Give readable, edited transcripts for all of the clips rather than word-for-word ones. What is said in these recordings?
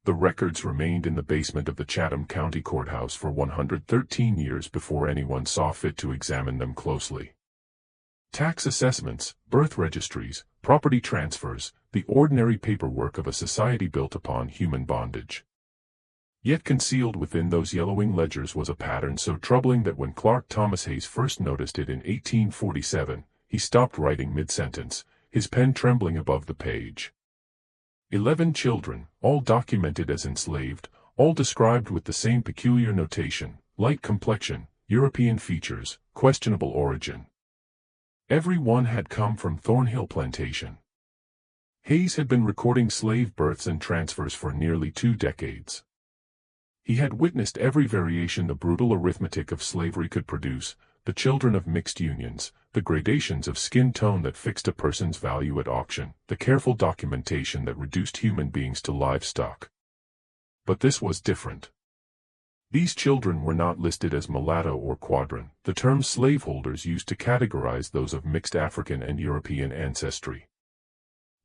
The records remained in the basement of the Chatham County Courthouse for 113 years before anyone saw fit to examine them closely. Tax assessments, birth registries, property transfers, the ordinary paperwork of a society built upon human bondage. Yet concealed within those yellowing ledgers was a pattern so troubling that when Clark Thomas Hayes first noticed it in 1847, he stopped writing mid-sentence, his pen trembling above the page. 11 children, all documented as enslaved, all described with the same peculiar notation, light complexion, European features, questionable origin. Every one had come from Thornhill Plantation. Hayes had been recording slave births and transfers for nearly 2 decades. He had witnessed every variation the brutal arithmetic of slavery could produce, the children of mixed unions, the gradations of skin tone that fixed a person's value at auction, the careful documentation that reduced human beings to livestock. But this was different. These children were not listed as mulatto or quadroon, the terms slaveholders used to categorize those of mixed African and European ancestry.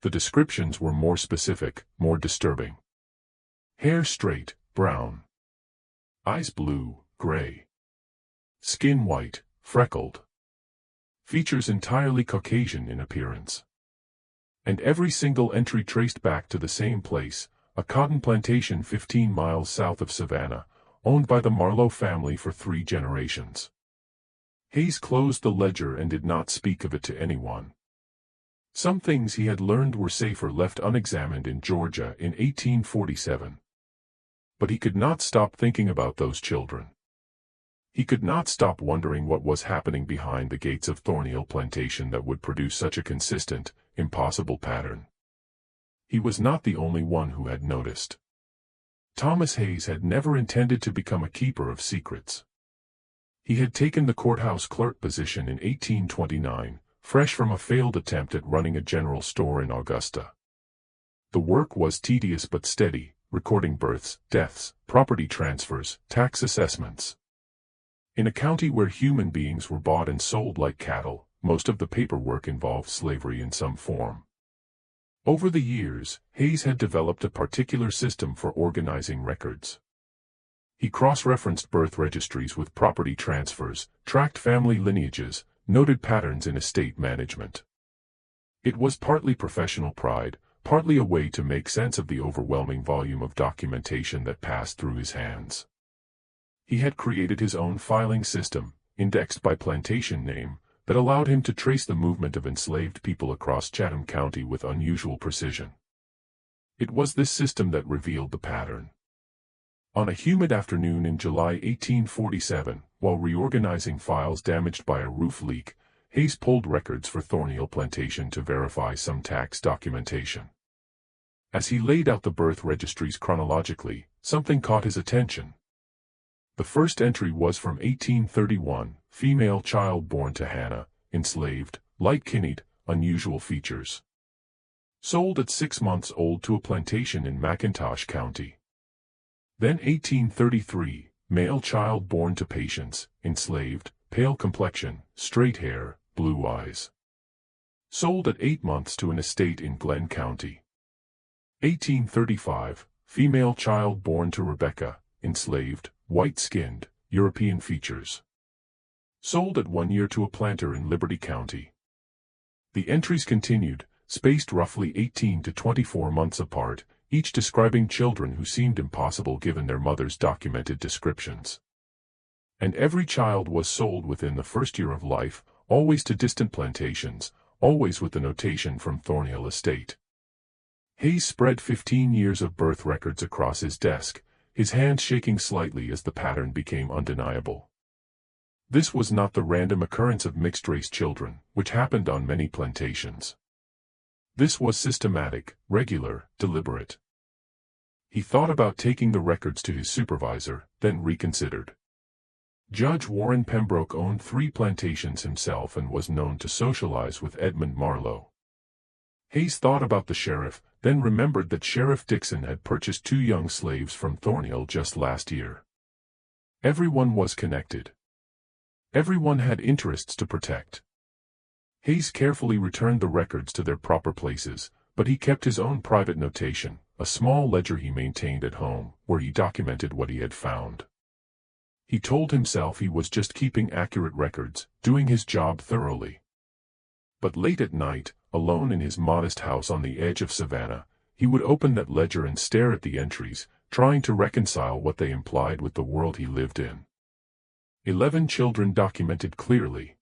The descriptions were more specific, more disturbing. Hair straight, brown. Eyes blue, gray. Skin white, freckled. Features entirely Caucasian in appearance. And every single entry traced back to the same place, a cotton plantation 15 miles south of Savannah, owned by the Marlowe family for 3 generations. Hayes closed the ledger and did not speak of it to anyone. Some things he had learned were safer left unexamined in Georgia in 1847. But he could not stop thinking about those children. He could not stop wondering what was happening behind the gates of Thornhill Plantation that would produce such a consistent, impossible pattern. He was not the only one who had noticed. Thomas Hayes had never intended to become a keeper of secrets. He had taken the courthouse clerk position in 1829, fresh from a failed attempt at running a general store in Augusta. The work was tedious but steady, recording births, deaths, property transfers, tax assessments. In a county where human beings were bought and sold like cattle, most of the paperwork involved slavery in some form. Over the years, Hayes had developed a particular system for organizing records. He cross-referenced birth registries with property transfers, tracked family lineages, noted patterns in estate management. It was partly professional pride, partly a way to make sense of the overwhelming volume of documentation that passed through his hands. He had created his own filing system, indexed by plantation name, that allowed him to trace the movement of enslaved people across Chatham County with unusual precision. It was this system that revealed the pattern. On a humid afternoon in July 1847, while reorganizing files damaged by a roof leak, Hayes pulled records for Thornhill Plantation to verify some tax documentation. As he laid out the birth registries chronologically, something caught his attention. The first entry was from 1831, female child born to Hannah, enslaved, light-kinned, unusual features. Sold at 6 months old to a plantation in McIntosh County. Then 1833, male child born to Patience, enslaved, pale complexion, straight hair, blue eyes. Sold at 8 months to an estate in Glenn County. 1835, female child born to Rebecca, enslaved, white-skinned, European features. Sold at 1 year to a planter in Liberty County. The entries continued, spaced roughly 18 to 24 months apart, each describing children who seemed impossible given their mothers' documented descriptions. And every child was sold within the first year of life, always to distant plantations, always with the notation from Thornhill Estate. Hayes spread 15 years of birth records across his desk, his hand shaking slightly as the pattern became undeniable. This was not the random occurrence of mixed-race children, which happened on many plantations. This was systematic, regular, deliberate. He thought about taking the records to his supervisor, then reconsidered. Judge Warren Pembroke owned 3 plantations himself and was known to socialize with Edmund Marlowe. Hayes thought about the sheriff, then remembered that Sheriff Dixon had purchased 2 young slaves from Thornhill just last year. Everyone was connected. Everyone had interests to protect. Hayes carefully returned the records to their proper places, but he kept his own private notation, a small ledger he maintained at home, where he documented what he had found. He told himself he was just keeping accurate records, doing his job thoroughly. But late at night, alone in his modest house on the edge of Savannah, he would open that ledger and stare at the entries, trying to reconcile what they implied with the world he lived in. 11 children documented clearly.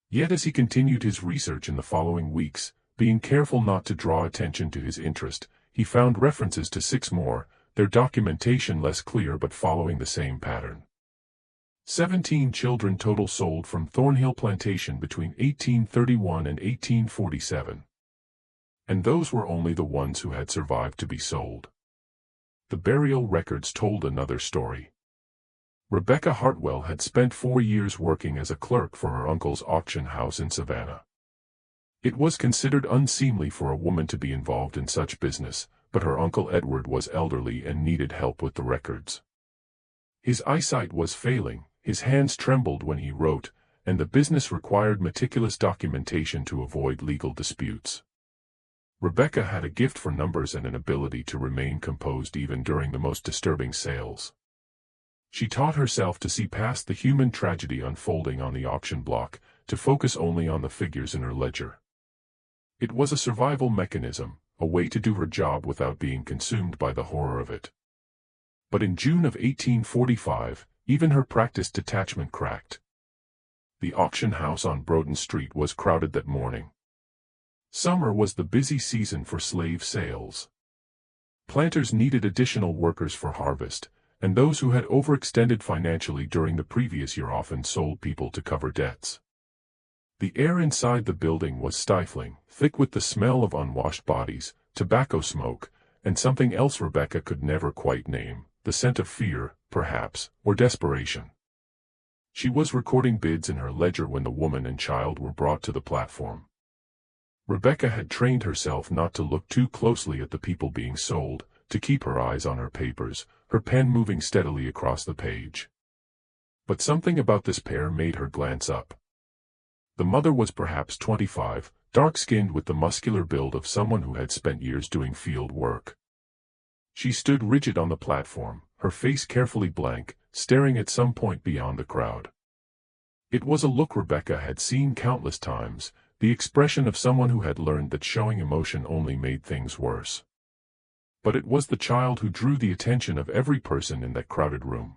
Yet as he continued his research in the following weeks, being careful not to draw attention to his interest, he found references to 6 more, their documentation less clear but following the same pattern. 17 children total sold from Thornhill Plantation between 1831 and 1847. And those were only the ones who had survived to be sold. The burial records told another story. Rebecca Hartwell had spent 4 years working as a clerk for her uncle's auction house in Savannah. It was considered unseemly for a woman to be involved in such business, but her Uncle Edward was elderly and needed help with the records. His eyesight was failing, his hands trembled when he wrote, and the business required meticulous documentation to avoid legal disputes. Rebecca had a gift for numbers and an ability to remain composed even during the most disturbing sales. She taught herself to see past the human tragedy unfolding on the auction block, to focus only on the figures in her ledger. It was a survival mechanism, a way to do her job without being consumed by the horror of it. But in June of 1845, even her practiced detachment cracked. The auction house on Broughton Street was crowded that morning. Summer was the busy season for slave sales. Planters needed additional workers for harvest, and those who had overextended financially during the previous year often sold people to cover debts. The air inside the building was stifling, thick with the smell of unwashed bodies, tobacco smoke, and something else Rebecca could never quite name, the scent of fear, perhaps, or desperation. She was recording bids in her ledger when the woman and child were brought to the platform. Rebecca had trained herself not to look too closely at the people being sold, to keep her eyes on her papers, her pen moving steadily across the page. But something about this pair made her glance up. The mother was perhaps 25, dark-skinned with the muscular build of someone who had spent years doing field work. She stood rigid on the platform, her face carefully blank, staring at some point beyond the crowd. It was a look Rebecca had seen countless times, the expression of someone who had learned that showing emotion only made things worse. But it was the child who drew the attention of every person in that crowded room.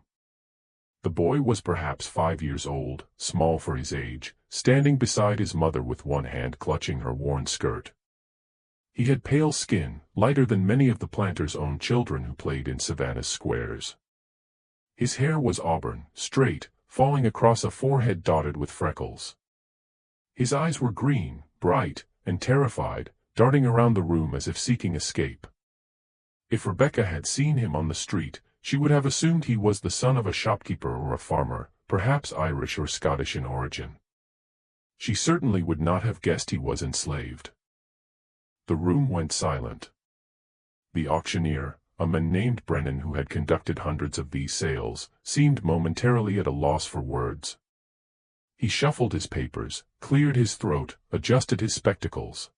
The boy was perhaps 5 years old, small for his age, standing beside his mother with one hand clutching her worn skirt. He had pale skin, lighter than many of the planters' own children who played in Savannah's squares. His hair was auburn, straight, falling across a forehead dotted with freckles. His eyes were green, bright, and terrified, darting around the room as if seeking escape. If Rebecca had seen him on the street, she would have assumed he was the son of a shopkeeper or a farmer, perhaps Irish or Scottish in origin. She certainly would not have guessed he was enslaved. The room went silent. The auctioneer, a man named Brennan who had conducted hundreds of these sales, seemed momentarily at a loss for words. He shuffled his papers, cleared his throat, adjusted his spectacles.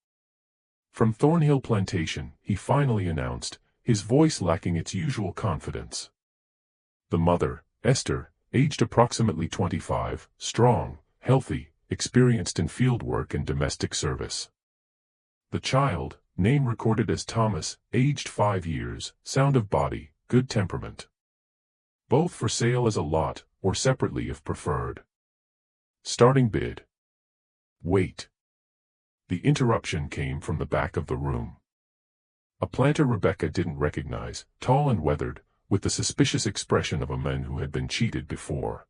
From Thornhill Plantation, he finally announced, his voice lacking its usual confidence. The mother, Esther, aged approximately 25, strong, healthy, experienced in field work and domestic service. The child, name recorded as Thomas, aged 5 years, sound of body, good temperament. Both for sale as a lot, or separately if preferred. Starting bid. Wait. The interruption came from the back of the room. A planter Rebecca didn't recognize, tall and weathered, with the suspicious expression of a man who had been cheated before.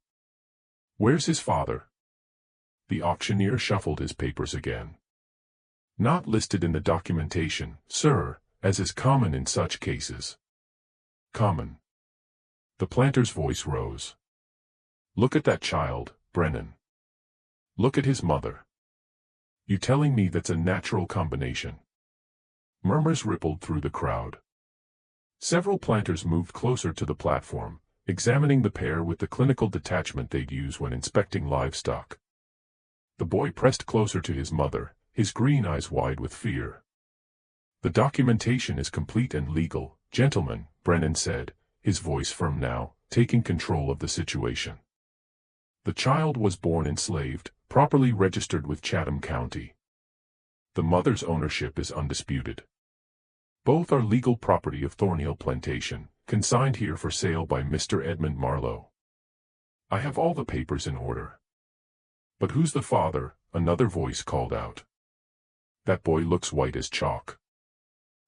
Where's his father? The auctioneer shuffled his papers again. Not listed in the documentation, sir, as is common in such cases. Common. The planter's voice rose. Look at that child, Brennan. Look at his mother. You telling me that's a natural combination? Murmurs rippled through the crowd. Several planters moved closer to the platform, examining the pair with the clinical detachment they'd use when inspecting livestock. The boy pressed closer to his mother, his green eyes wide with fear. The documentation is complete and legal, gentlemen, Brennan said, his voice firm now, taking control of the situation. The child was born enslaved, properly registered with Chatham County. The mother's ownership is undisputed. Both are legal property of Thornhill Plantation, consigned here for sale by Mr. Edmund Marlowe. I have all the papers in order. But who's the father? Another voice called out. That boy looks white as chalk.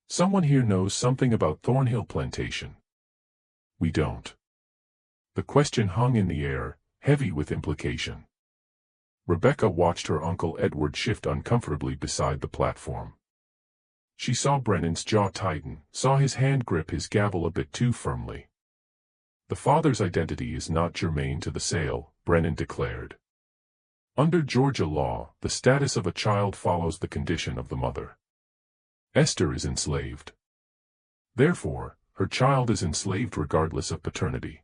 Someone here knows something about Thornhill Plantation. We don't. The question hung in the air, heavy with implication. Rebecca watched her Uncle Edward shift uncomfortably beside the platform. She saw Brennan's jaw tighten, saw his hand grip his gavel a bit too firmly. The father's identity is not germane to the sale, Brennan declared. Under Georgia law, the status of a child follows the condition of the mother. Esther is enslaved. Therefore, her child is enslaved regardless of paternity.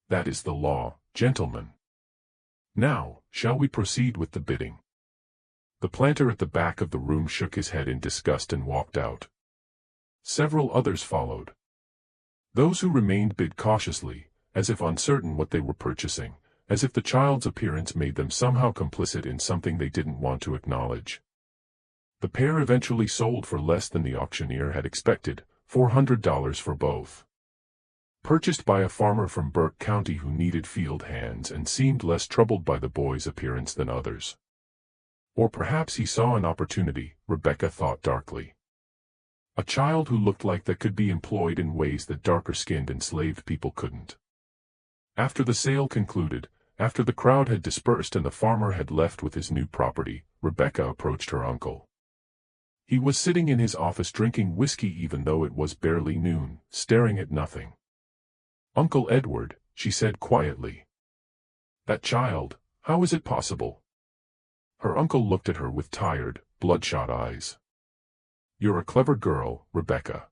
That is the law, gentlemen. Now, shall we proceed with the bidding? The planter at the back of the room shook his head in disgust and walked out. Several others followed. Those who remained bid cautiously, as if uncertain what they were purchasing, as if the child's appearance made them somehow complicit in something they didn't want to acknowledge. The pair eventually sold for less than the auctioneer had expected, $400 for both. Purchased by a farmer from Burke County who needed field hands and seemed less troubled by the boy's appearance than others. Or perhaps he saw an opportunity, Rebecca thought darkly. A child who looked like that could be employed in ways that darker-skinned enslaved people couldn't. After the sale concluded, after the crowd had dispersed and the farmer had left with his new property, Rebecca approached her uncle. He was sitting in his office drinking whiskey even though it was barely noon, staring at nothing. "Uncle Edward," she said quietly. "That child, how is it possible?" Her uncle looked at her with tired, bloodshot eyes. "You're a clever girl, Rebecca.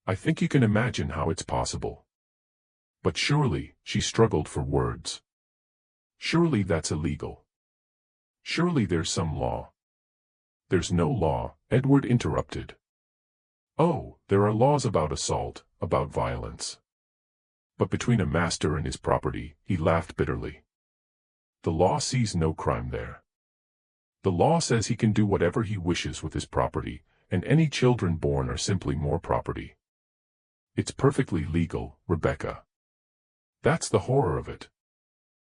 I think you can imagine how it's possible. But surely," she struggled for words. "Surely that's illegal. Surely there's some law." "There's no law," Edward interrupted. "Oh, there are laws about assault, about violence. But between a master and his property," he laughed bitterly. "The law sees no crime there. The law says he can do whatever he wishes with his property, and any children born are simply more property. It's perfectly legal, Rebecca. That's the horror of it."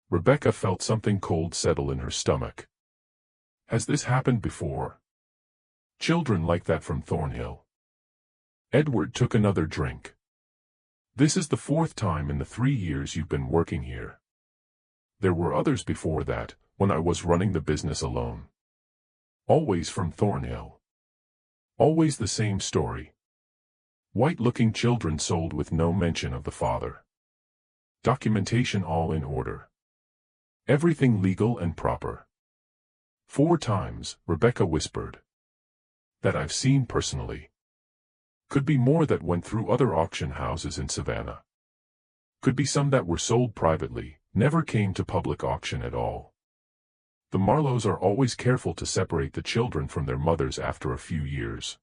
Rebecca felt something cold settle in her stomach. Has this happened before? Children like that from Thornhill? Edward took another drink. "This is the 4th time in the 3 years you've been working here. There were others before that, when I was running the business alone. Always from Thornhill. Always the same story. White-looking children sold with no mention of the father. Documentation all in order. Everything legal and proper. 4 times, Rebecca whispered. That I've seen personally. Could be more that went through other auction houses in Savannah. Could be some that were sold privately, never came to public auction at all. The Marlowes are always careful to separate the children from their mothers after a few years.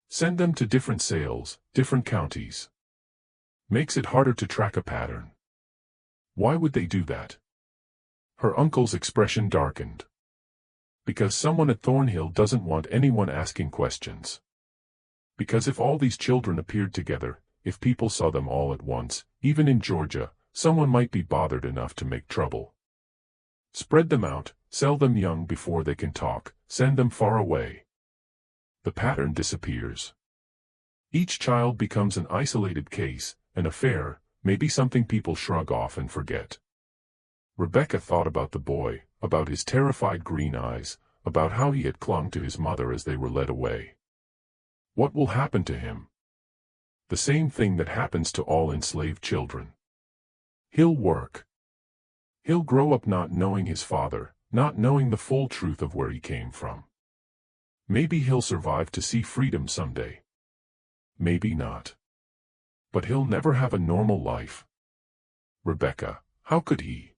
Send them to different sales, different counties. Makes it harder to track a pattern. Why would they do that?" Her uncle's expression darkened. "Because someone at Thornhill doesn't want anyone asking questions. Because if all these children appeared together, if people saw them all at once, even in Georgia, someone might be bothered enough to make trouble. Spread them out, sell them young before they can talk, send them far away. The pattern disappears. Each child becomes an isolated case, an affair, maybe something people shrug off and forget." Rebecca thought about the boy, about his terrified green eyes, about how he had clung to his mother as they were led away. What will happen to him? The same thing that happens to all enslaved children. He'll work. He'll grow up not knowing his father, not knowing the full truth of where he came from. Maybe he'll survive to see freedom someday. Maybe not. But he'll never have a normal life. Rebecca, how could he?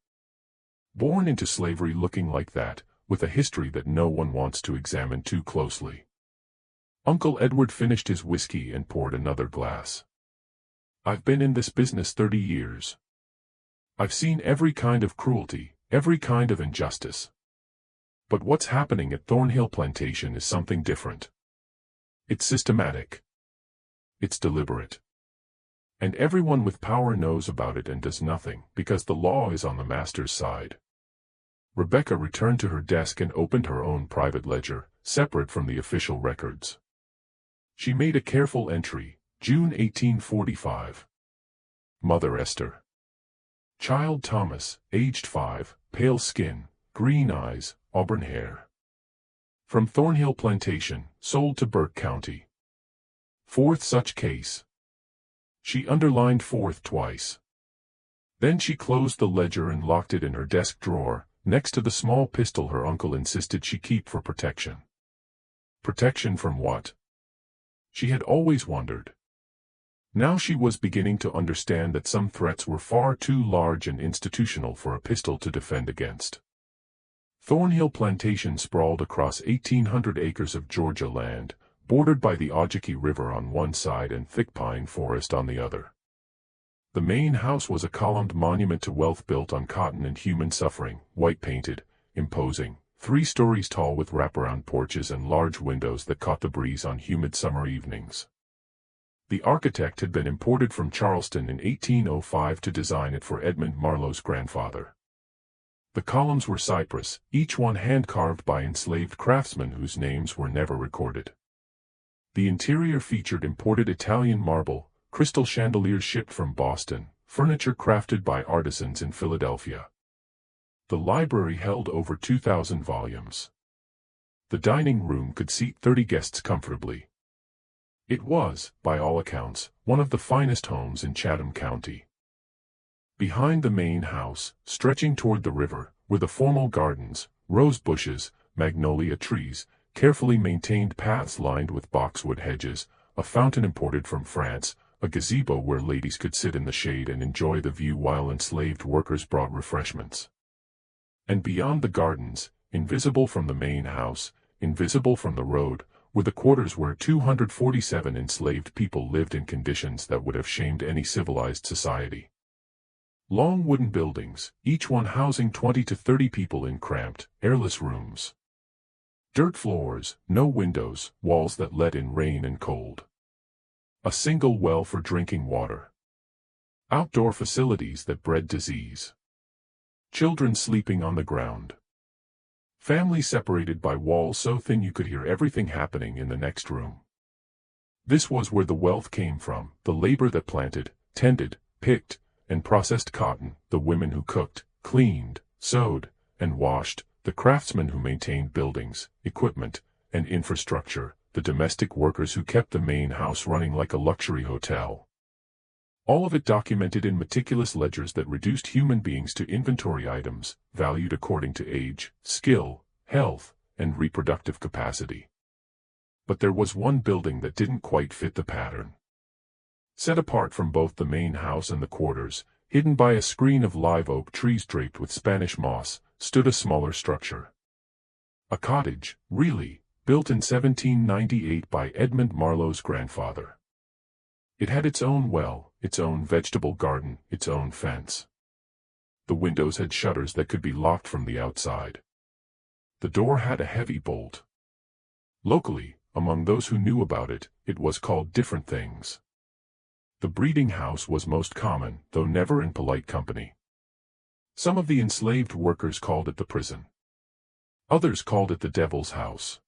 Born into slavery looking like that, with a history that no one wants to examine too closely. Uncle Edward finished his whiskey and poured another glass. I've been in this business 30 years. I've seen every kind of cruelty, every kind of injustice. But what's happening at Thornhill Plantation is something different. It's systematic. It's deliberate. And everyone with power knows about it and does nothing, because the law is on the master's side. Rebecca returned to her desk and opened her own private ledger, separate from the official records. She made a careful entry, June 1845. Mother Esther. Child Thomas, aged 5, pale skin, green eyes, auburn hair. From Thornhill Plantation, sold to Burke County. Fourth such case. She underlined fourth twice. Then she closed the ledger and locked it in her desk drawer, next to the small pistol her uncle insisted she keep for protection. Protection from what? She had always wondered. Now she was beginning to understand that some threats were far too large and institutional for a pistol to defend against. Thornhill Plantation sprawled across 1,800 acres of Georgia land, bordered by the Ogeechee River on one side and thick pine forest on the other. The main house was a columned monument to wealth built on cotton and human suffering, white-painted, imposing, 3 stories tall with wraparound porches and large windows that caught the breeze on humid summer evenings. The architect had been imported from Charleston in 1805 to design it for Edmund Marlowe's grandfather. The columns were cypress, each one hand-carved by enslaved craftsmen whose names were never recorded. The interior featured imported Italian marble, crystal chandeliers shipped from Boston, furniture crafted by artisans in Philadelphia. The library held over 2,000 volumes. The dining room could seat 30 guests comfortably. It was, by all accounts, one of the finest homes in Chatham County. Behind the main house, stretching toward the river, were the formal gardens, rose bushes, magnolia trees, carefully maintained paths lined with boxwood hedges, a fountain imported from France, a gazebo where ladies could sit in the shade and enjoy the view while enslaved workers brought refreshments. And beyond the gardens, invisible from the main house, invisible from the road, were the quarters where 247 enslaved people lived in conditions that would have shamed any civilized society. Long wooden buildings, each one housing 20 to 30 people in cramped, airless rooms. Dirt floors, no windows, walls that let in rain and cold. A single well for drinking water. Outdoor facilities that bred disease. Children sleeping on the ground. Families separated by walls so thin you could hear everything happening in the next room. This was where the wealth came from, the labor that planted, tended, picked, and processed cotton, the women who cooked, cleaned, sewed, and washed, the craftsmen who maintained buildings, equipment, and infrastructure, the domestic workers who kept the main house running like a luxury hotel. All of it documented in meticulous ledgers that reduced human beings to inventory items, valued according to age, skill, health, and reproductive capacity. But there was one building that didn't quite fit the pattern. Set apart from both the main house and the quarters, hidden by a screen of live oak trees draped with Spanish moss, stood a smaller structure. A cottage, really, built in 1798 by Edmund Marlowe's grandfather. It had its own well, its own vegetable garden, its own fence. The windows had shutters that could be locked from the outside. The door had a heavy bolt. Locally, among those who knew about it, it was called different things. The breeding house was most common, though never in polite company. Some of the enslaved workers called it the prison. Others called it the devil's house.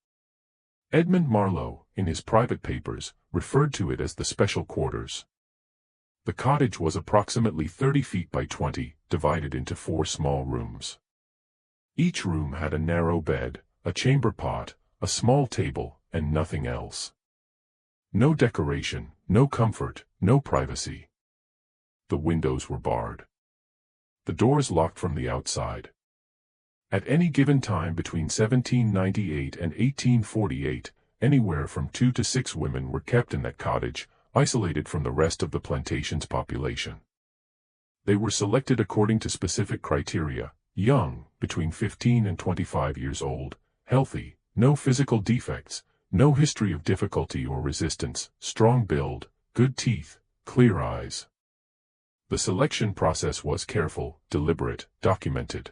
Edmund Marlowe, in his private papers, referred to it as the special quarters. The cottage was approximately 30 feet by 20, divided into 4 small rooms. Each room had a narrow bed, a chamber pot, a small table, and nothing else. No decoration, no comfort, no privacy. The windows were barred. The doors locked from the outside. At any given time between 1798 and 1848, anywhere from 2 to 6 women were kept in that cottage, isolated from the rest of the plantation's population. They were selected according to specific criteria: young, between 15 and 25 years old, healthy, no physical defects, No history of difficulty or resistance, strong build, good teeth, clear eyes. The selection process was careful, deliberate, documented.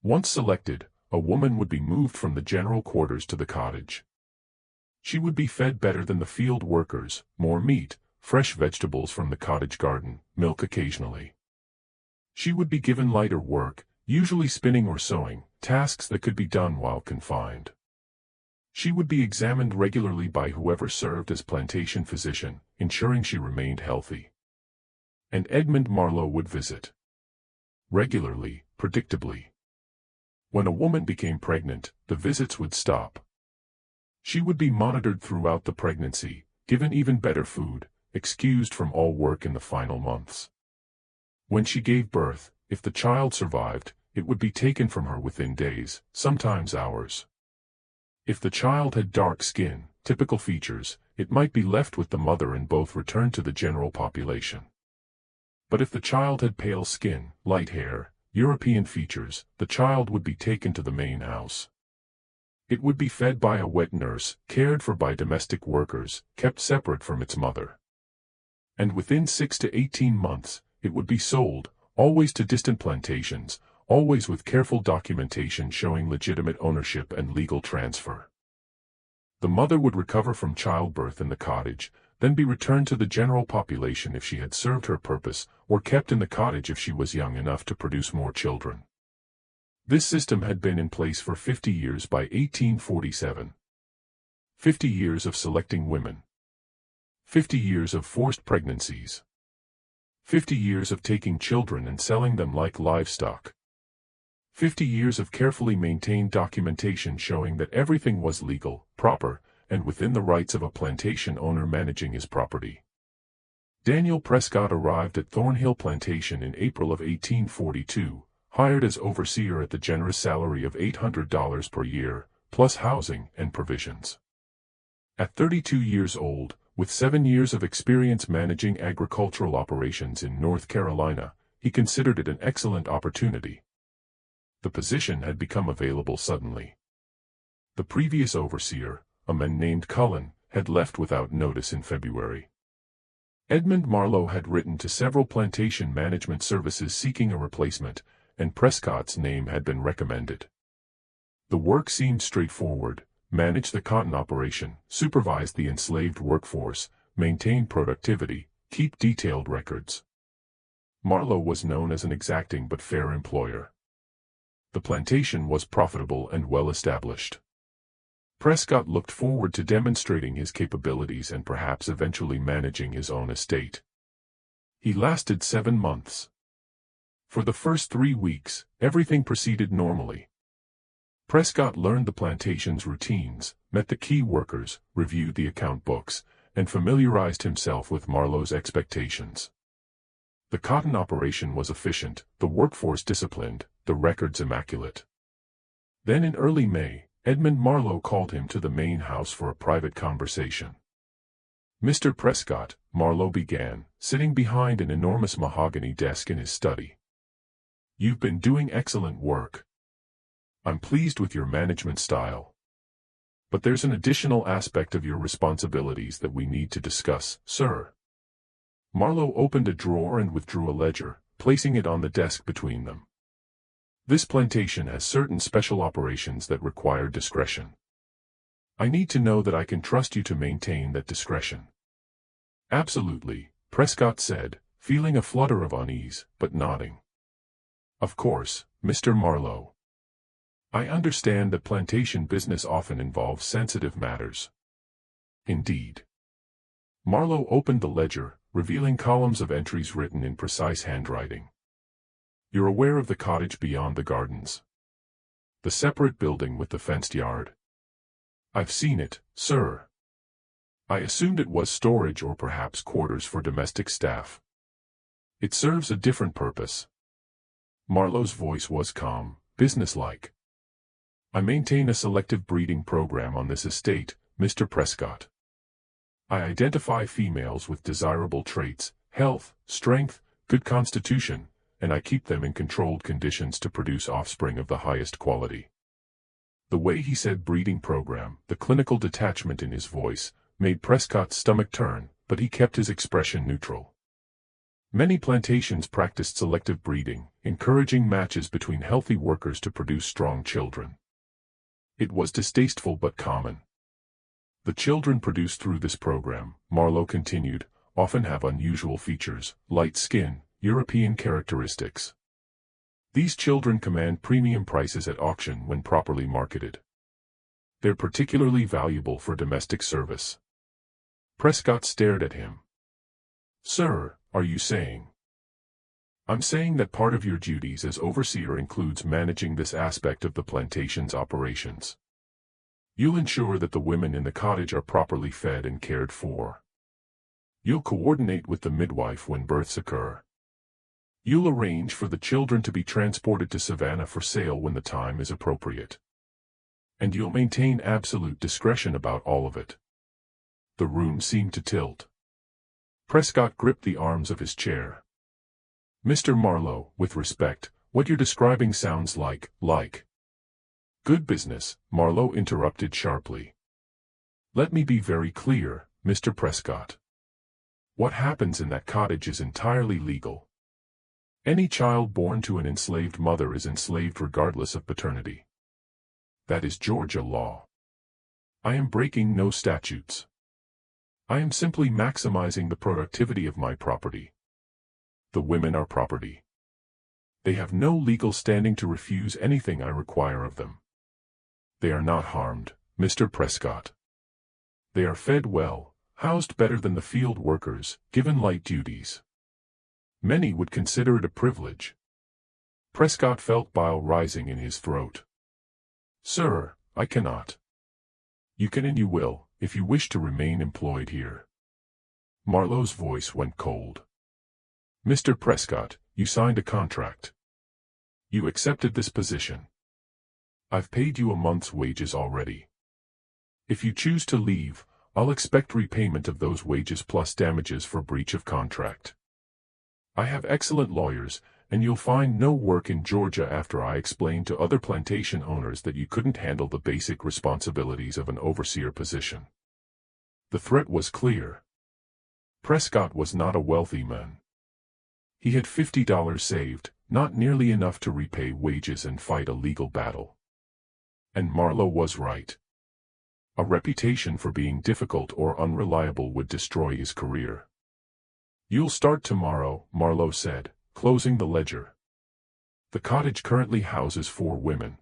Once selected, a woman would be moved from the general quarters to the cottage. She would be fed better than the field workers, more meat, fresh vegetables from the cottage garden, milk occasionally. She would be given lighter work, usually spinning or sewing, tasks that could be done while confined. She would be examined regularly by whoever served as plantation physician, ensuring she remained healthy. And Edmund Marlowe would visit. Regularly, predictably. When a woman became pregnant, the visits would stop. She would be monitored throughout the pregnancy, given even better food, excused from all work in the final months. When she gave birth, if the child survived, it would be taken from her within days, sometimes hours. If the child had dark skin, typical features, it might be left with the mother and both returned to the general population. But if the child had pale skin, light hair, European features, the child would be taken to the main house. It would be fed by a wet nurse, cared for by domestic workers, kept separate from its mother. And within 6 to 18 months, it would be sold, always to distant plantations, always with careful documentation showing legitimate ownership and legal transfer. The mother would recover from childbirth in the cottage, then be returned to the general population if she had served her purpose, or kept in the cottage if she was young enough to produce more children. This system had been in place for 50 years by 1847. 50 years of selecting women. 50 years of forced pregnancies. 50 years of taking children and selling them like livestock. 50 years of carefully maintained documentation showing that everything was legal, proper, and within the rights of a plantation owner managing his property. Daniel Prescott arrived at Thornhill Plantation in April of 1842, hired as overseer at the generous salary of $800 per year, plus housing and provisions. At 32 years old, with 7 years of experience managing agricultural operations in North Carolina, he considered it an excellent opportunity. The position had become available suddenly. The previous overseer, a man named Cullen, had left without notice in February. Edmund Marlowe had written to several plantation management services seeking a replacement, and Prescott's name had been recommended. The work seemed straightforward: manage the cotton operation, supervise the enslaved workforce, maintain productivity, keep detailed records. Marlowe was known as an exacting but fair employer. The plantation was profitable and well established. Prescott looked forward to demonstrating his capabilities and perhaps eventually managing his own estate. He lasted 7 months. For the first 3 weeks, everything proceeded normally. Prescott learned the plantation's routines, met the key workers, reviewed the account books, and familiarized himself with Marlowe's expectations. The cotton operation was efficient, the workforce disciplined, the records immaculate. Then in early May, Edmund Marlowe called him to the main house for a private conversation. "Mr. Prescott," Marlowe began, sitting behind an enormous mahogany desk in his study. "You've been doing excellent work. I'm pleased with your management style. But there's an additional aspect of your responsibilities that we need to discuss, sir." Marlowe opened a drawer and withdrew a ledger, placing it on the desk between them. "This plantation has certain special operations that require discretion. I need to know that I can trust you to maintain that discretion." "Absolutely," Prescott said, feeling a flutter of unease, but nodding. "Of course, Mr. Marlowe. I understand that plantation business often involves sensitive matters." "Indeed." Marlowe opened the ledger, revealing columns of entries written in precise handwriting. "You're aware of the cottage beyond the gardens? The separate building with the fenced yard?" "I've seen it, sir. I assumed it was storage or perhaps quarters for domestic staff." "It serves a different purpose." Marlowe's voice was calm, businesslike. "I maintain a selective breeding program on this estate, Mr. Prescott. I identify females with desirable traits, health, strength, good constitution, and I keep them in controlled conditions to produce offspring of the highest quality. The way he said breeding program, the clinical detachment in his voice, made Prescott's stomach turn, but he kept his expression neutral. Many plantations practiced selective breeding, encouraging matches between healthy workers to produce strong children. It was distasteful but common. The children produced through this program, Marlowe continued, often have unusual features, light skin, European characteristics. These children command premium prices at auction when properly marketed. They're particularly valuable for domestic service. Prescott stared at him. Sir, are you saying? I'm saying that part of your duties as overseer includes managing this aspect of the plantation's operations. You'll ensure that the women in the cottage are properly fed and cared for. You'll coordinate with the midwife when births occur. You'll arrange for the children to be transported to Savannah for sale when the time is appropriate. And you'll maintain absolute discretion about all of it. The room seemed to tilt. Prescott gripped the arms of his chair. Mr. Marlowe, with respect, what you're describing sounds like. Good business, Marlowe interrupted sharply. Let me be very clear, Mr. Prescott. What happens in that cottage is entirely legal. Any child born to an enslaved mother is enslaved regardless of paternity. That is Georgia law. I am breaking no statutes. I am simply maximizing the productivity of my property. The women are property. They have no legal standing to refuse anything I require of them. They are not harmed, Mr. Prescott. They are fed well, housed better than the field workers, given light duties. Many would consider it a privilege. Prescott felt bile rising in his throat. Sir, I cannot. You can and you will, if you wish to remain employed here. Marlowe's voice went cold. Mr. Prescott, you signed a contract. You accepted this position. I've paid you a month's wages already. If you choose to leave, I'll expect repayment of those wages plus damages for breach of contract. I have excellent lawyers, and you'll find no work in Georgia after I explain to other plantation owners that you couldn't handle the basic responsibilities of an overseer position. The threat was clear. Prescott was not a wealthy man. He had $50 saved, not nearly enough to repay wages and fight a legal battle. And Marlowe was right. A reputation for being difficult or unreliable would destroy his career. You'll start tomorrow, Marlowe said, closing the ledger. The cottage currently houses 4 women.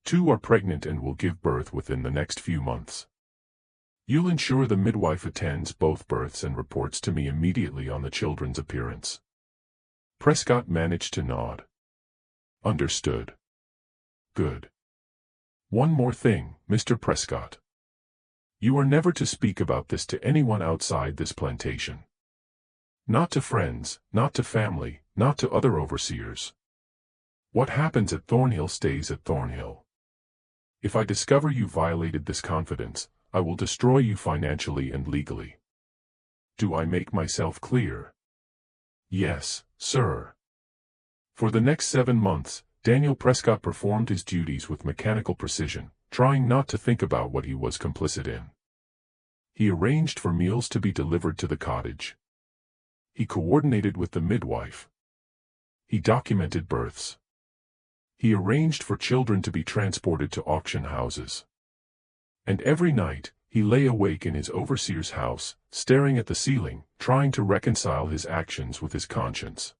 2 are pregnant and will give birth within the next few months. You'll ensure the midwife attends both births and reports to me immediately on the children's appearance. Prescott managed to nod. Understood. Good. One more thing, Mr. Prescott. You are never to speak about this to anyone outside this plantation. Not to friends, not to family, not to other overseers. What happens at Thornhill stays at Thornhill. If I discover you violated this confidence, I will destroy you financially and legally. Do I make myself clear? Yes, sir. For the next 7 months, Daniel Prescott performed his duties with mechanical precision, trying not to think about what he was complicit in. He arranged for meals to be delivered to the cottage. He coordinated with the midwife. He documented births. He arranged for children to be transported to auction houses. And every night, he lay awake in his overseer's house, staring at the ceiling, trying to reconcile his actions with his conscience.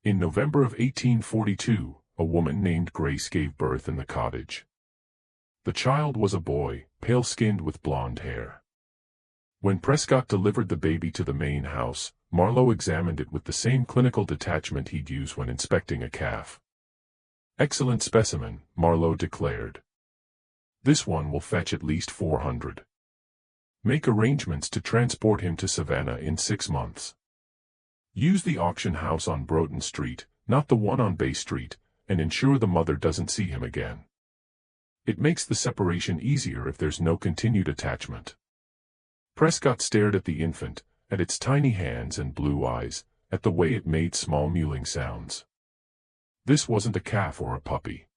In November of 1842, a woman named Grace gave birth in the cottage. The child was a boy, pale-skinned with blonde hair. When Prescott delivered the baby to the main house, Marlowe examined it with the same clinical detachment he'd use when inspecting a calf. Excellent specimen, Marlowe declared. This one will fetch at least 400. Make arrangements to transport him to Savannah in 6 months. Use the auction house on Broughton Street, not the one on Bay Street, and ensure the mother doesn't see him again. It makes the separation easier if there's no continued attachment. Prescott stared at the infant, at its tiny hands and blue eyes, at the way it made small mewling sounds. This wasn't a calf or a puppy.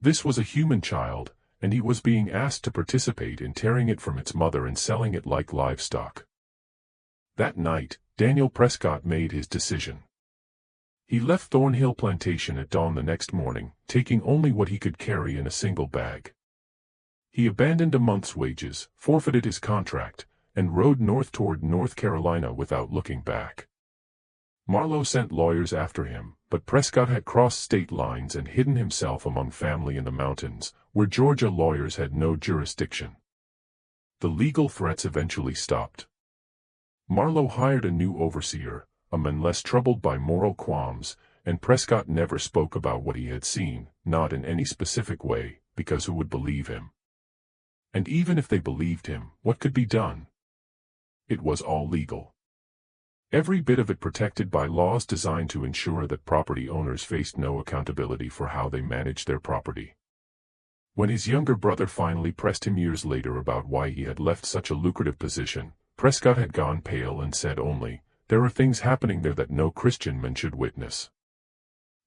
This was a human child, and he was being asked to participate in tearing it from its mother and selling it like livestock. That night, Daniel Prescott made his decision. He left Thornhill Plantation at dawn the next morning, taking only what he could carry in a single bag. He abandoned a month's wages, forfeited his contract, and rode north toward North Carolina without looking back. Marlowe sent lawyers after him, but Prescott had crossed state lines and hidden himself among family in the mountains, where Georgia lawyers had no jurisdiction. The legal threats eventually stopped. Marlowe hired a new overseer, a man less troubled by moral qualms, and Prescott never spoke about what he had seen, not in any specific way, because who would believe him? And even if they believed him, what could be done? It was all legal. Every bit of it protected by laws designed to ensure that property owners faced no accountability for how they managed their property. When his younger brother finally pressed him years later about why he had left such a lucrative position, Prescott had gone pale and said only, "There are things happening there that no Christian man should witness.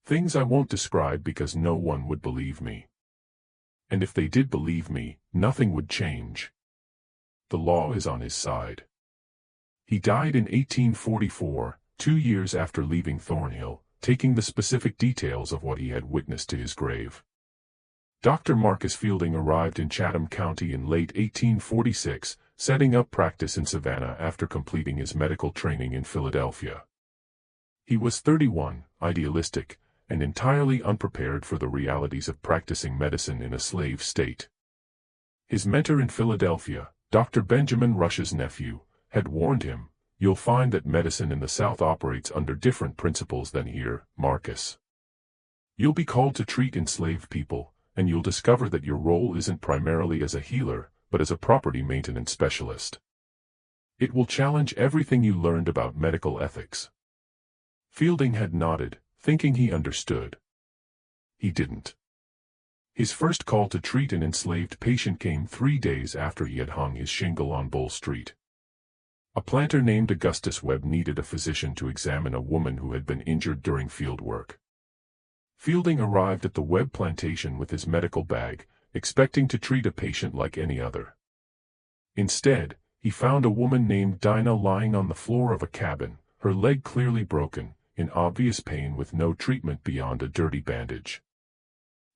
Things I won't describe because no one would believe me. And if they did believe me, nothing would change. The law is on his side." He died in 1844, 2 years after leaving Thornhill, taking the specific details of what he had witnessed to his grave. Dr. Marcus Fielding arrived in Chatham County in late 1846, setting up practice in Savannah after completing his medical training in Philadelphia. He was 31, idealistic, and entirely unprepared for the realities of practicing medicine in a slave state. His mentor in Philadelphia, Dr. Benjamin Rush's nephew, had warned him, "You'll find that medicine in the South operates under different principles than here, Marcus. You'll be called to treat enslaved people, and you'll discover that your role isn't primarily as a healer, but as a property maintenance specialist. It will challenge everything you learned about medical ethics." Fielding had nodded, thinking he understood. He didn't. His first call to treat an enslaved patient came 3 days after he had hung his shingle on Bull Street. A planter named Augustus Webb needed a physician to examine a woman who had been injured during field work. Fielding arrived at the Webb plantation with his medical bag, expecting to treat a patient like any other. Instead, he found a woman named Dinah lying on the floor of a cabin, her leg clearly broken, in obvious pain with no treatment beyond a dirty bandage.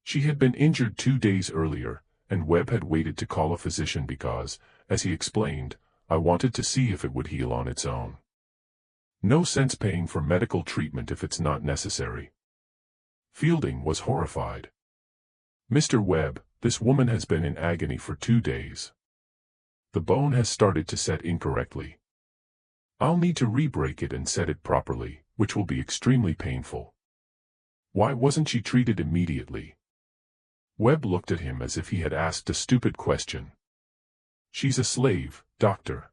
She had been injured 2 days earlier, and Webb had waited to call a physician because, as he explained, "I wanted to see if it would heal on its own. No sense paying for medical treatment if it's not necessary." Fielding was horrified. "Mr. Webb, this woman has been in agony for 2 days. The bone has started to set incorrectly. I'll need to re-break it and set it properly, which will be extremely painful. Why wasn't she treated immediately?" Webb looked at him as if he had asked a stupid question. "She's a slave, doctor.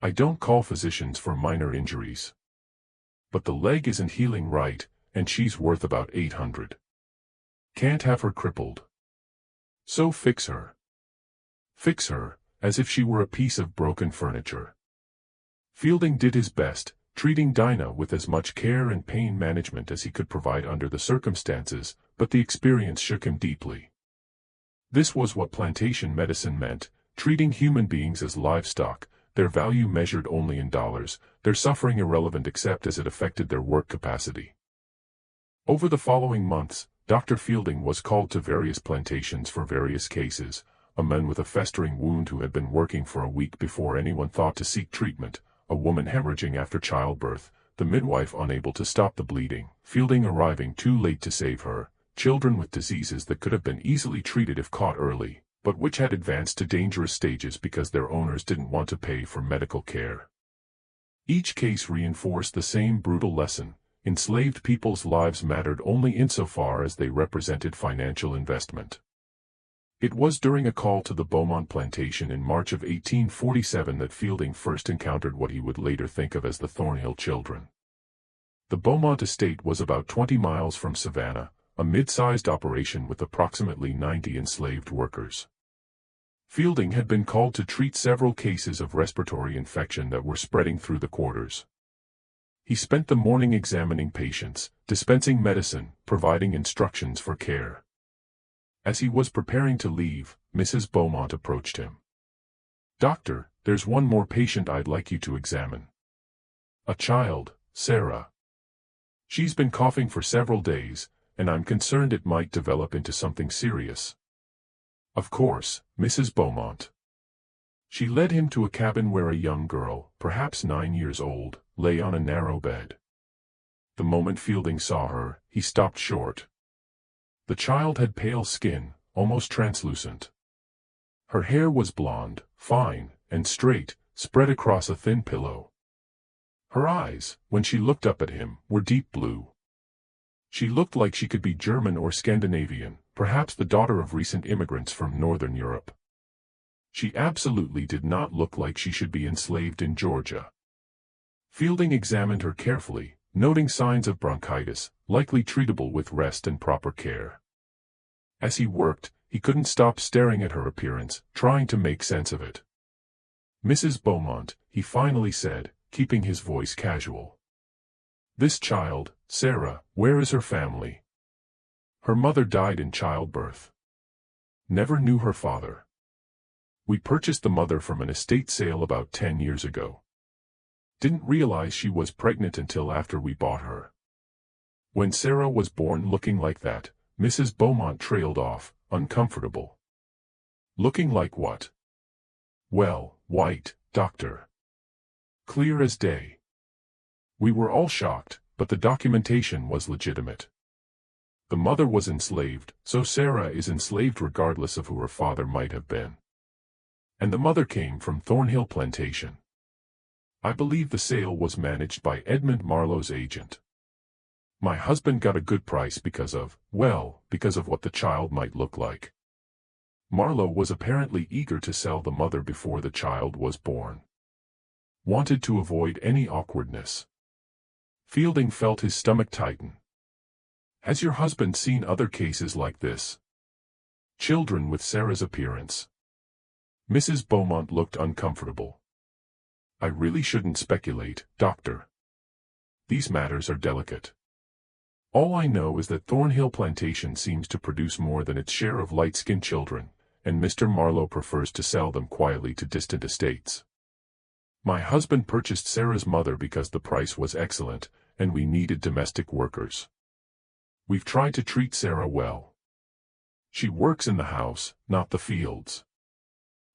I don't call physicians for minor injuries. But the leg isn't healing right, and she's worth about $800. Can't have her crippled. So fix her. Fix her, as if she were a piece of broken furniture." Fielding did his best, treating Dinah with as much care and pain management as he could provide under the circumstances, but the experience shook him deeply. This was what plantation medicine meant, treating human beings as livestock, their value measured only in dollars, their suffering irrelevant except as it affected their work capacity. Over the following months, Dr. Fielding was called to various plantations for various cases, a man with a festering wound who had been working for a week before anyone thought to seek treatment, a woman hemorrhaging after childbirth, the midwife unable to stop the bleeding, Fielding arriving too late to save her, children with diseases that could have been easily treated if caught early, but which had advanced to dangerous stages because their owners didn't want to pay for medical care. Each case reinforced the same brutal lesson: enslaved people's lives mattered only insofar as they represented financial investment. It was during a call to the Beaumont plantation in March of 1847 that Fielding first encountered what he would later think of as the Thornhill children. The Beaumont estate was about 20 miles from Savannah, a mid-sized operation with approximately 90 enslaved workers. Fielding had been called to treat several cases of respiratory infection that were spreading through the quarters. He spent the morning examining patients, dispensing medicine, providing instructions for care. As he was preparing to leave, Mrs. Beaumont approached him. "Doctor, there's one more patient I'd like you to examine. A child, Sarah. She's been coughing for several days, and I'm concerned it might develop into something serious." "Of course, Mrs. Beaumont." She led him to a cabin where a young girl, perhaps 9 years old, lay on a narrow bed. The moment Fielding saw her, he stopped short. The child had pale skin, almost translucent. Her hair was blonde, fine, and straight, spread across a thin pillow. Her eyes, when she looked up at him, were deep blue. She looked like she could be German or Scandinavian, perhaps the daughter of recent immigrants from Northern Europe. She absolutely did not look like she should be enslaved in Georgia. Fielding examined her carefully, noting signs of bronchitis, likely treatable with rest and proper care. As he worked, he couldn't stop staring at her appearance, trying to make sense of it. "Mrs. Beaumont," he finally said, keeping his voice casual. "This child, Sarah, where is her family?" "Her mother died in childbirth. Never knew her father. We purchased the mother from an estate sale about 10 years ago. Didn't realize she was pregnant until after we bought her." When Sarah was born looking like that, Mrs. Beaumont trailed off, uncomfortable. "Looking like what?" "Well, white, doctor. Clear as day." We were all shocked, but the documentation was legitimate. The mother was enslaved, so Sarah is enslaved regardless of who her father might have been. And the mother came from Thornhill Plantation. I believe the sale was managed by Edmund Marlowe's agent. My husband got a good price because of what the child might look like. Marlowe was apparently eager to sell the mother before the child was born. Wanted to avoid any awkwardness. Fielding felt his stomach tighten. "Has your husband seen other cases like this? Children with Sarah's appearance?" Mrs. Beaumont looked uncomfortable. "I really shouldn't speculate, doctor. These matters are delicate. All I know is that Thornhill Plantation seems to produce more than its share of light-skinned children, and Mr. Marlowe prefers to sell them quietly to distant estates. My husband purchased Sarah's mother because the price was excellent, and we needed domestic workers. We've tried to treat Sarah well. She works in the house, not the fields."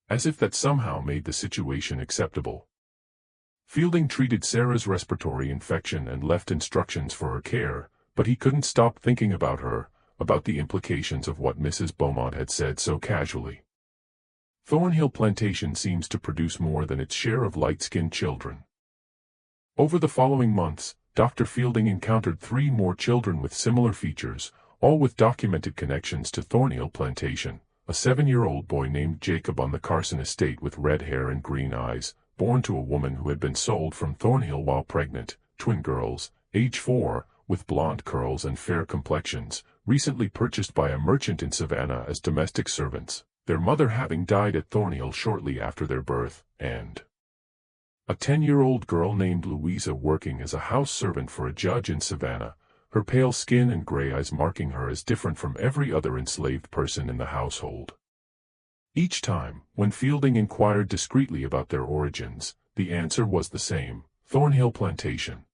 As if that somehow made the situation acceptable. Fielding treated Sarah's respiratory infection and left instructions for her care, but he couldn't stop thinking about her, about the implications of what Mrs. Beaumont had said so casually. Thornhill Plantation seems to produce more than its share of light-skinned children. Over the following months, Dr. Fielding encountered 3 more children with similar features, all with documented connections to Thornhill Plantation. A 7-year-old boy named Jacob on the Carson estate with red hair and green eyes, born to a woman who had been sold from Thornhill while pregnant. Twin girls, age 4, with blonde curls and fair complexions, recently purchased by a merchant in Savannah as domestic servants, their mother having died at Thornhill shortly after their birth, and a 10-year-old girl named Louisa working as a house servant for a judge in Savannah, her pale skin and gray eyes marking her as different from every other enslaved person in the household. Each time, when Fielding inquired discreetly about their origins, the answer was the same: Thornhill Plantation.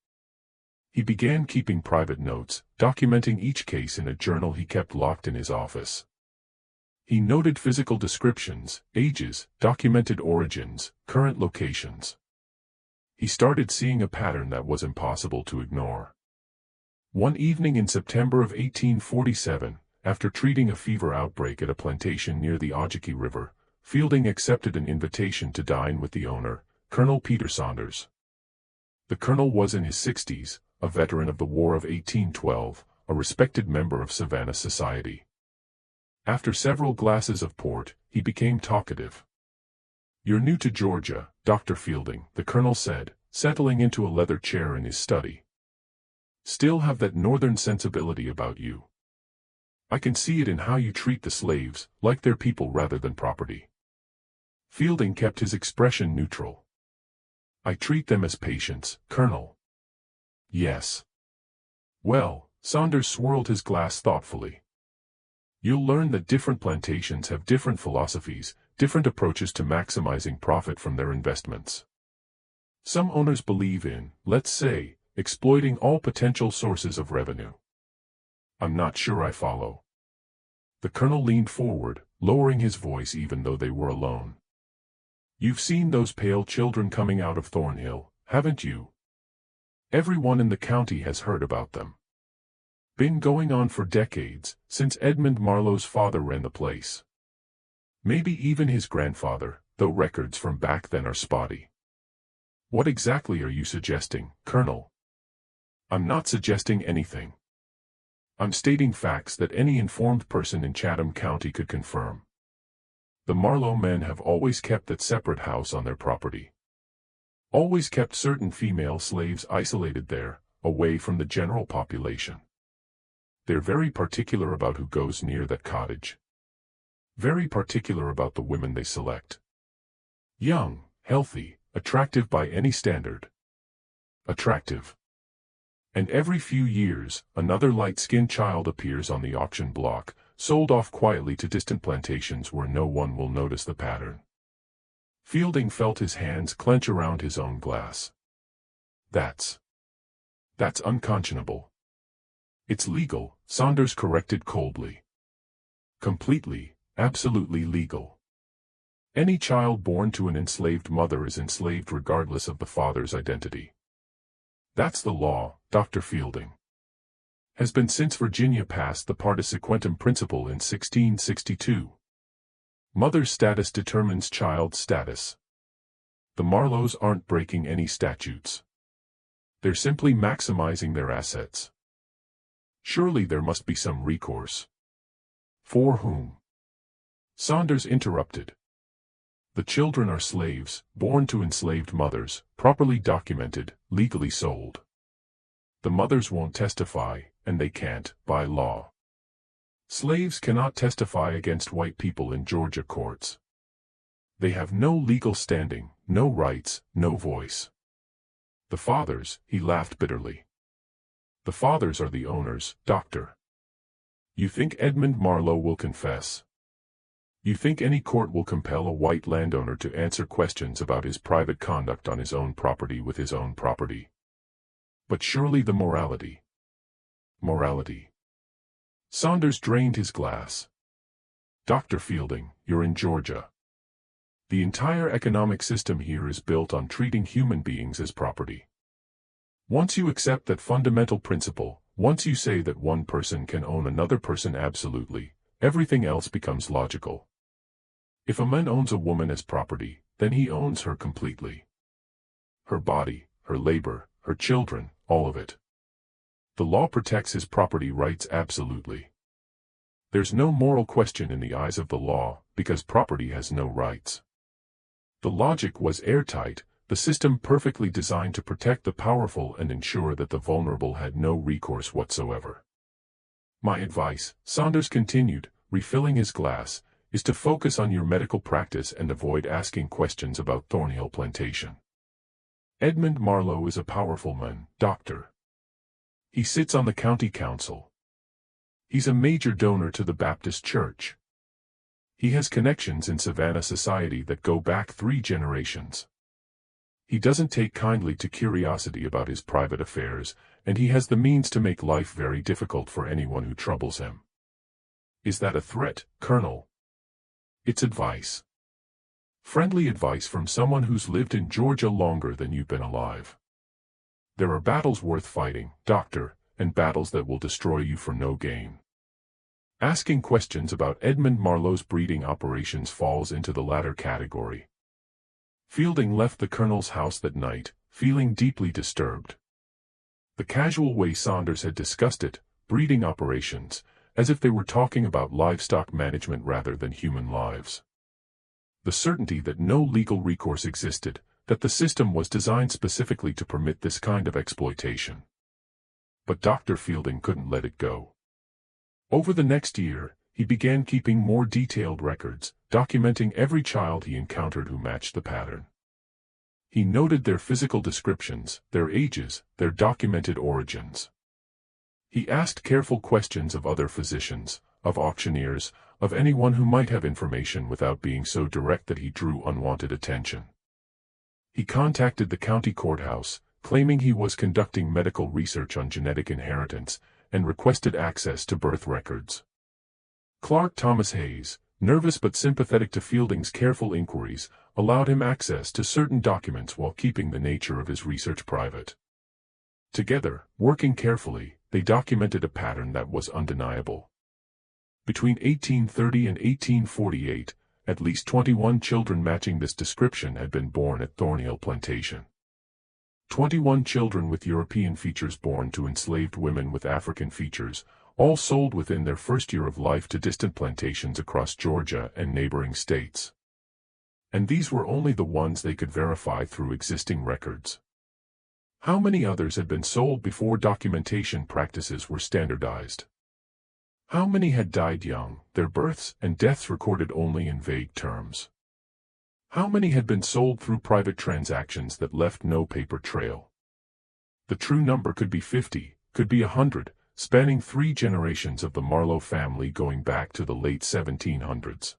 He began keeping private notes, documenting each case in a journal he kept locked in his office. He noted physical descriptions, ages, documented origins, current locations. He started seeing a pattern that was impossible to ignore. One evening in September of 1847, after treating a fever outbreak at a plantation near the Ojiki River, Fielding accepted an invitation to dine with the owner, Colonel Peter Saunders. The colonel was in his 60s, a veteran of the War of 1812, a respected member of Savannah society. After several glasses of port, he became talkative. "You're new to Georgia, Dr. Fielding," the colonel said, settling into a leather chair in his study. "Still have that northern sensibility about you. I can see it in how you treat the slaves, like they're people rather than property." Fielding kept his expression neutral. "I treat them as patients, Colonel." "Yes." "Well," Saunders swirled his glass thoughtfully. You'll learn that different plantations have different philosophies, different approaches to maximizing profit from their investments. Some owners believe in, let's say, exploiting all potential sources of revenue. I'm not sure I follow. The colonel leaned forward, lowering his voice even though they were alone. You've seen those pale children coming out of Thornhill, haven't you? Everyone in the county has heard about them. Been going on for decades, since Edmund Marlowe's father ran the place. Maybe even his grandfather, though records from back then are spotty. What exactly are you suggesting, Colonel? I'm not suggesting anything. I'm stating facts that any informed person in Chatham County could confirm. The Marlowe men have always kept that separate house on their property. Always kept certain female slaves isolated there, away from the general population. They're very particular about who goes near that cottage. Very particular about the women they select. Young, healthy, attractive by any standard. Attractive. And every few years, another light-skinned child appears on the auction block, sold off quietly to distant plantations where no one will notice the pattern. Fielding felt his hands clench around his own glass. That's unconscionable. It's legal, Saunders corrected coldly. Completely, absolutely legal. Any child born to an enslaved mother is enslaved regardless of the father's identity. That's the law, Dr. Fielding. Has been since Virginia passed the Participatum Principle in 1662. Mother's status determines child's status. The Marlowes aren't breaking any statutes. They're simply maximizing their assets. Surely there must be some recourse. For whom? Saunders interrupted. The children are slaves, born to enslaved mothers, properly documented, legally sold. The mothers won't testify, and they can't, by law. Slaves cannot testify against white people in Georgia courts. They have no legal standing, no rights, no voice. The fathers, he laughed bitterly. The fathers are the owners, Doctor. You think Edmund Marlowe will confess? You think any court will compel a white landowner to answer questions about his private conduct on his own property with his own property? But surely the morality. Morality. Saunders drained his glass. Dr. Fielding, you're in Georgia. The entire economic system here is built on treating human beings as property. Once you accept that fundamental principle, once you say that one person can own another person absolutely, everything else becomes logical. If a man owns a woman as property, then he owns her completely. Her body, her labor, her children, all of it. The law protects his property rights absolutely. There's no moral question in the eyes of the law, because property has no rights. The logic was airtight, the system perfectly designed to protect the powerful and ensure that the vulnerable had no recourse whatsoever. My advice, Saunders continued, refilling his glass, is to focus on your medical practice and avoid asking questions about Thornhill Plantation. Edmund Marlowe is a powerful man, Doctor. He sits on the county council. He's a major donor to the Baptist Church. He has connections in Savannah society that go back 3 generations. He doesn't take kindly to curiosity about his private affairs, and he has the means to make life very difficult for anyone who troubles him. Is that a threat, Colonel? It's advice. Friendly advice from someone who's lived in Georgia longer than you've been alive. There are battles worth fighting, Doctor, and battles that will destroy you for no gain. Asking questions about Edmund Marlowe's breeding operations falls into the latter category. Fielding left the Colonel's house that night, feeling deeply disturbed. The casual way Saunders had discussed it, breeding operations, as if they were talking about livestock management rather than human lives. The certainty that no legal recourse existed, that the system was designed specifically to permit this kind of exploitation. But Dr. Fielding couldn't let it go. Over the next year, he began keeping more detailed records, documenting every child he encountered who matched the pattern. He noted their physical descriptions, their ages, their documented origins. He asked careful questions of other physicians, of auctioneers, of anyone who might have information without being so direct that he drew unwanted attention. He contacted the county courthouse, claiming he was conducting medical research on genetic inheritance, and requested access to birth records. Clark Thomas Hayes, nervous but sympathetic to Fielding's careful inquiries, allowed him access to certain documents while keeping the nature of his research private. Together, working carefully, they documented a pattern that was undeniable. Between 1830 and 1848, at least 21 children matching this description had been born at Thornhill Plantation. 21 children with European features born to enslaved women with African features, all sold within their first year of life to distant plantations across Georgia and neighboring states. And these were only the ones they could verify through existing records. How many others had been sold before documentation practices were standardized? How many had died young, their births and deaths recorded only in vague terms? How many had been sold through private transactions that left no paper trail? The true number could be 50, could be 100, spanning 3 generations of the Marlowe family going back to the late 1700s.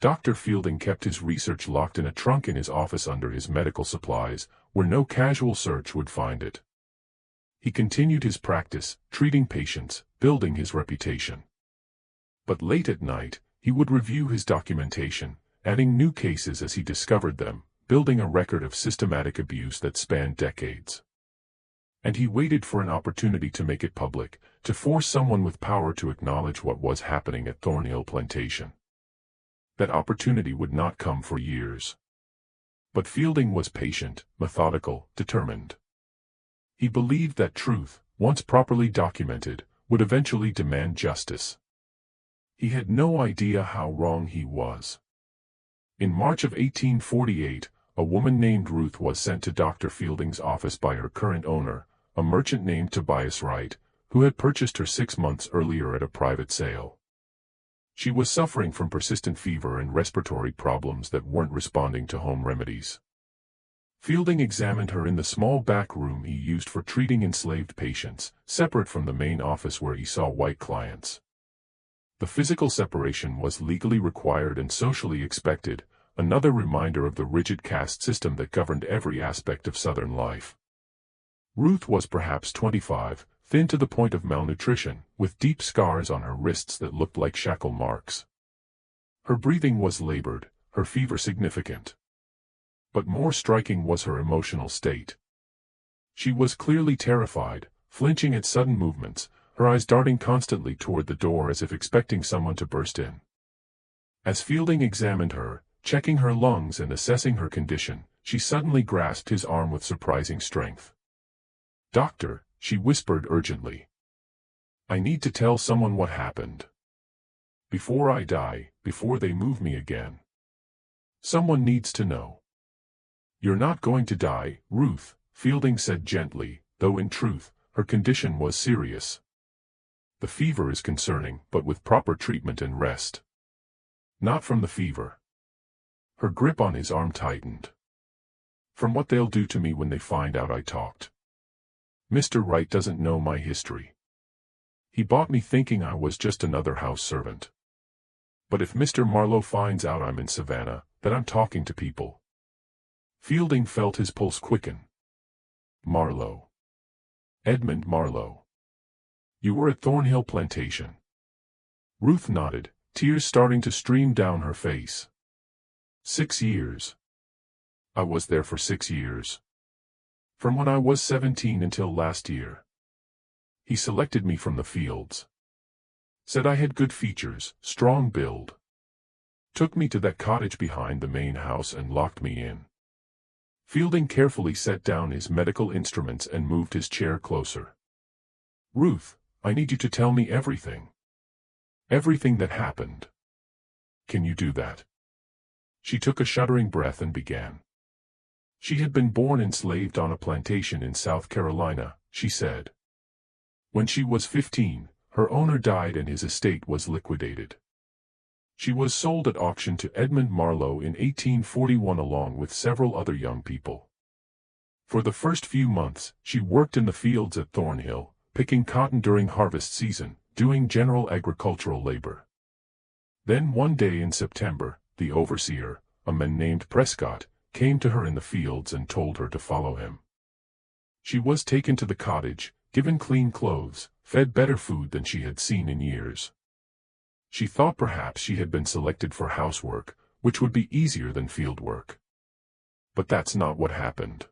Dr. Fielding kept his research locked in a trunk in his office under his medical supplies, where no casual search would find it. He continued his practice, treating patients, building his reputation. But late at night, he would review his documentation, adding new cases as he discovered them, building a record of systematic abuse that spanned decades. And he waited for an opportunity to make it public, to force someone with power to acknowledge what was happening at Thornhill Plantation. That opportunity would not come for years. But Fielding was patient, methodical, determined. He believed that truth, once properly documented, would eventually demand justice. He had no idea how wrong he was. In March of 1848, a woman named Ruth was sent to Dr. Fielding's office by her current owner, a merchant named Tobias Wright, who had purchased her 6 months earlier at a private sale. She was suffering from persistent fever and respiratory problems that weren't responding to home remedies. Fielding examined her in the small back room he used for treating enslaved patients, separate from the main office where he saw white clients. The physical separation was legally required and socially expected, another reminder of the rigid caste system that governed every aspect of Southern life. Ruth was perhaps 25, thin to the point of malnutrition, with deep scars on her wrists that looked like shackle marks. Her breathing was labored, her fever significant. But more striking was her emotional state. She was clearly terrified, flinching at sudden movements, her eyes darting constantly toward the door as if expecting someone to burst in. As Fielding examined her, checking her lungs and assessing her condition, she suddenly grasped his arm with surprising strength. "Doctor," she whispered urgently. "I need to tell someone what happened. Before I die, before they move me again. Someone needs to know." "You're not going to die, Ruth," Fielding said gently, though in truth, her condition was serious. "The fever is concerning, but with proper treatment and rest." "Not from the fever." Her grip on his arm tightened. "From what they'll do to me when they find out I talked. Mr. Wright doesn't know my history. He bought me thinking I was just another house servant. But if Mr. Marlowe finds out I'm in Savannah, that I'm talking to people." Fielding felt his pulse quicken. "Marlowe. Edmund Marlowe. You were at Thornhill Plantation." Ruth nodded, tears starting to stream down her face. 6 years. I was there for 6 years. From when I was 17 until last year. He selected me from the fields. Said I had good features, strong build. Took me to that cottage behind the main house and locked me in. Fielding carefully set down his medical instruments and moved his chair closer. "Ruth, I need you to tell me everything. Everything that happened. Can you do that?" She took a shuddering breath and began. She had been born enslaved on a plantation in South Carolina, she said. When she was 15, her owner died and his estate was liquidated. She was sold at auction to Edmund Marlowe in 1841 along with several other young people. For the first few months, she worked in the fields at Thornhill, picking cotton during harvest season, doing general agricultural labor. Then one day in September, the overseer, a man named Prescott, came to her in the fields and told her to follow him. She was taken to the cottage, given clean clothes, fed better food than she had seen in years. She thought perhaps she had been selected for housework, which would be easier than field work. But that's not what happened.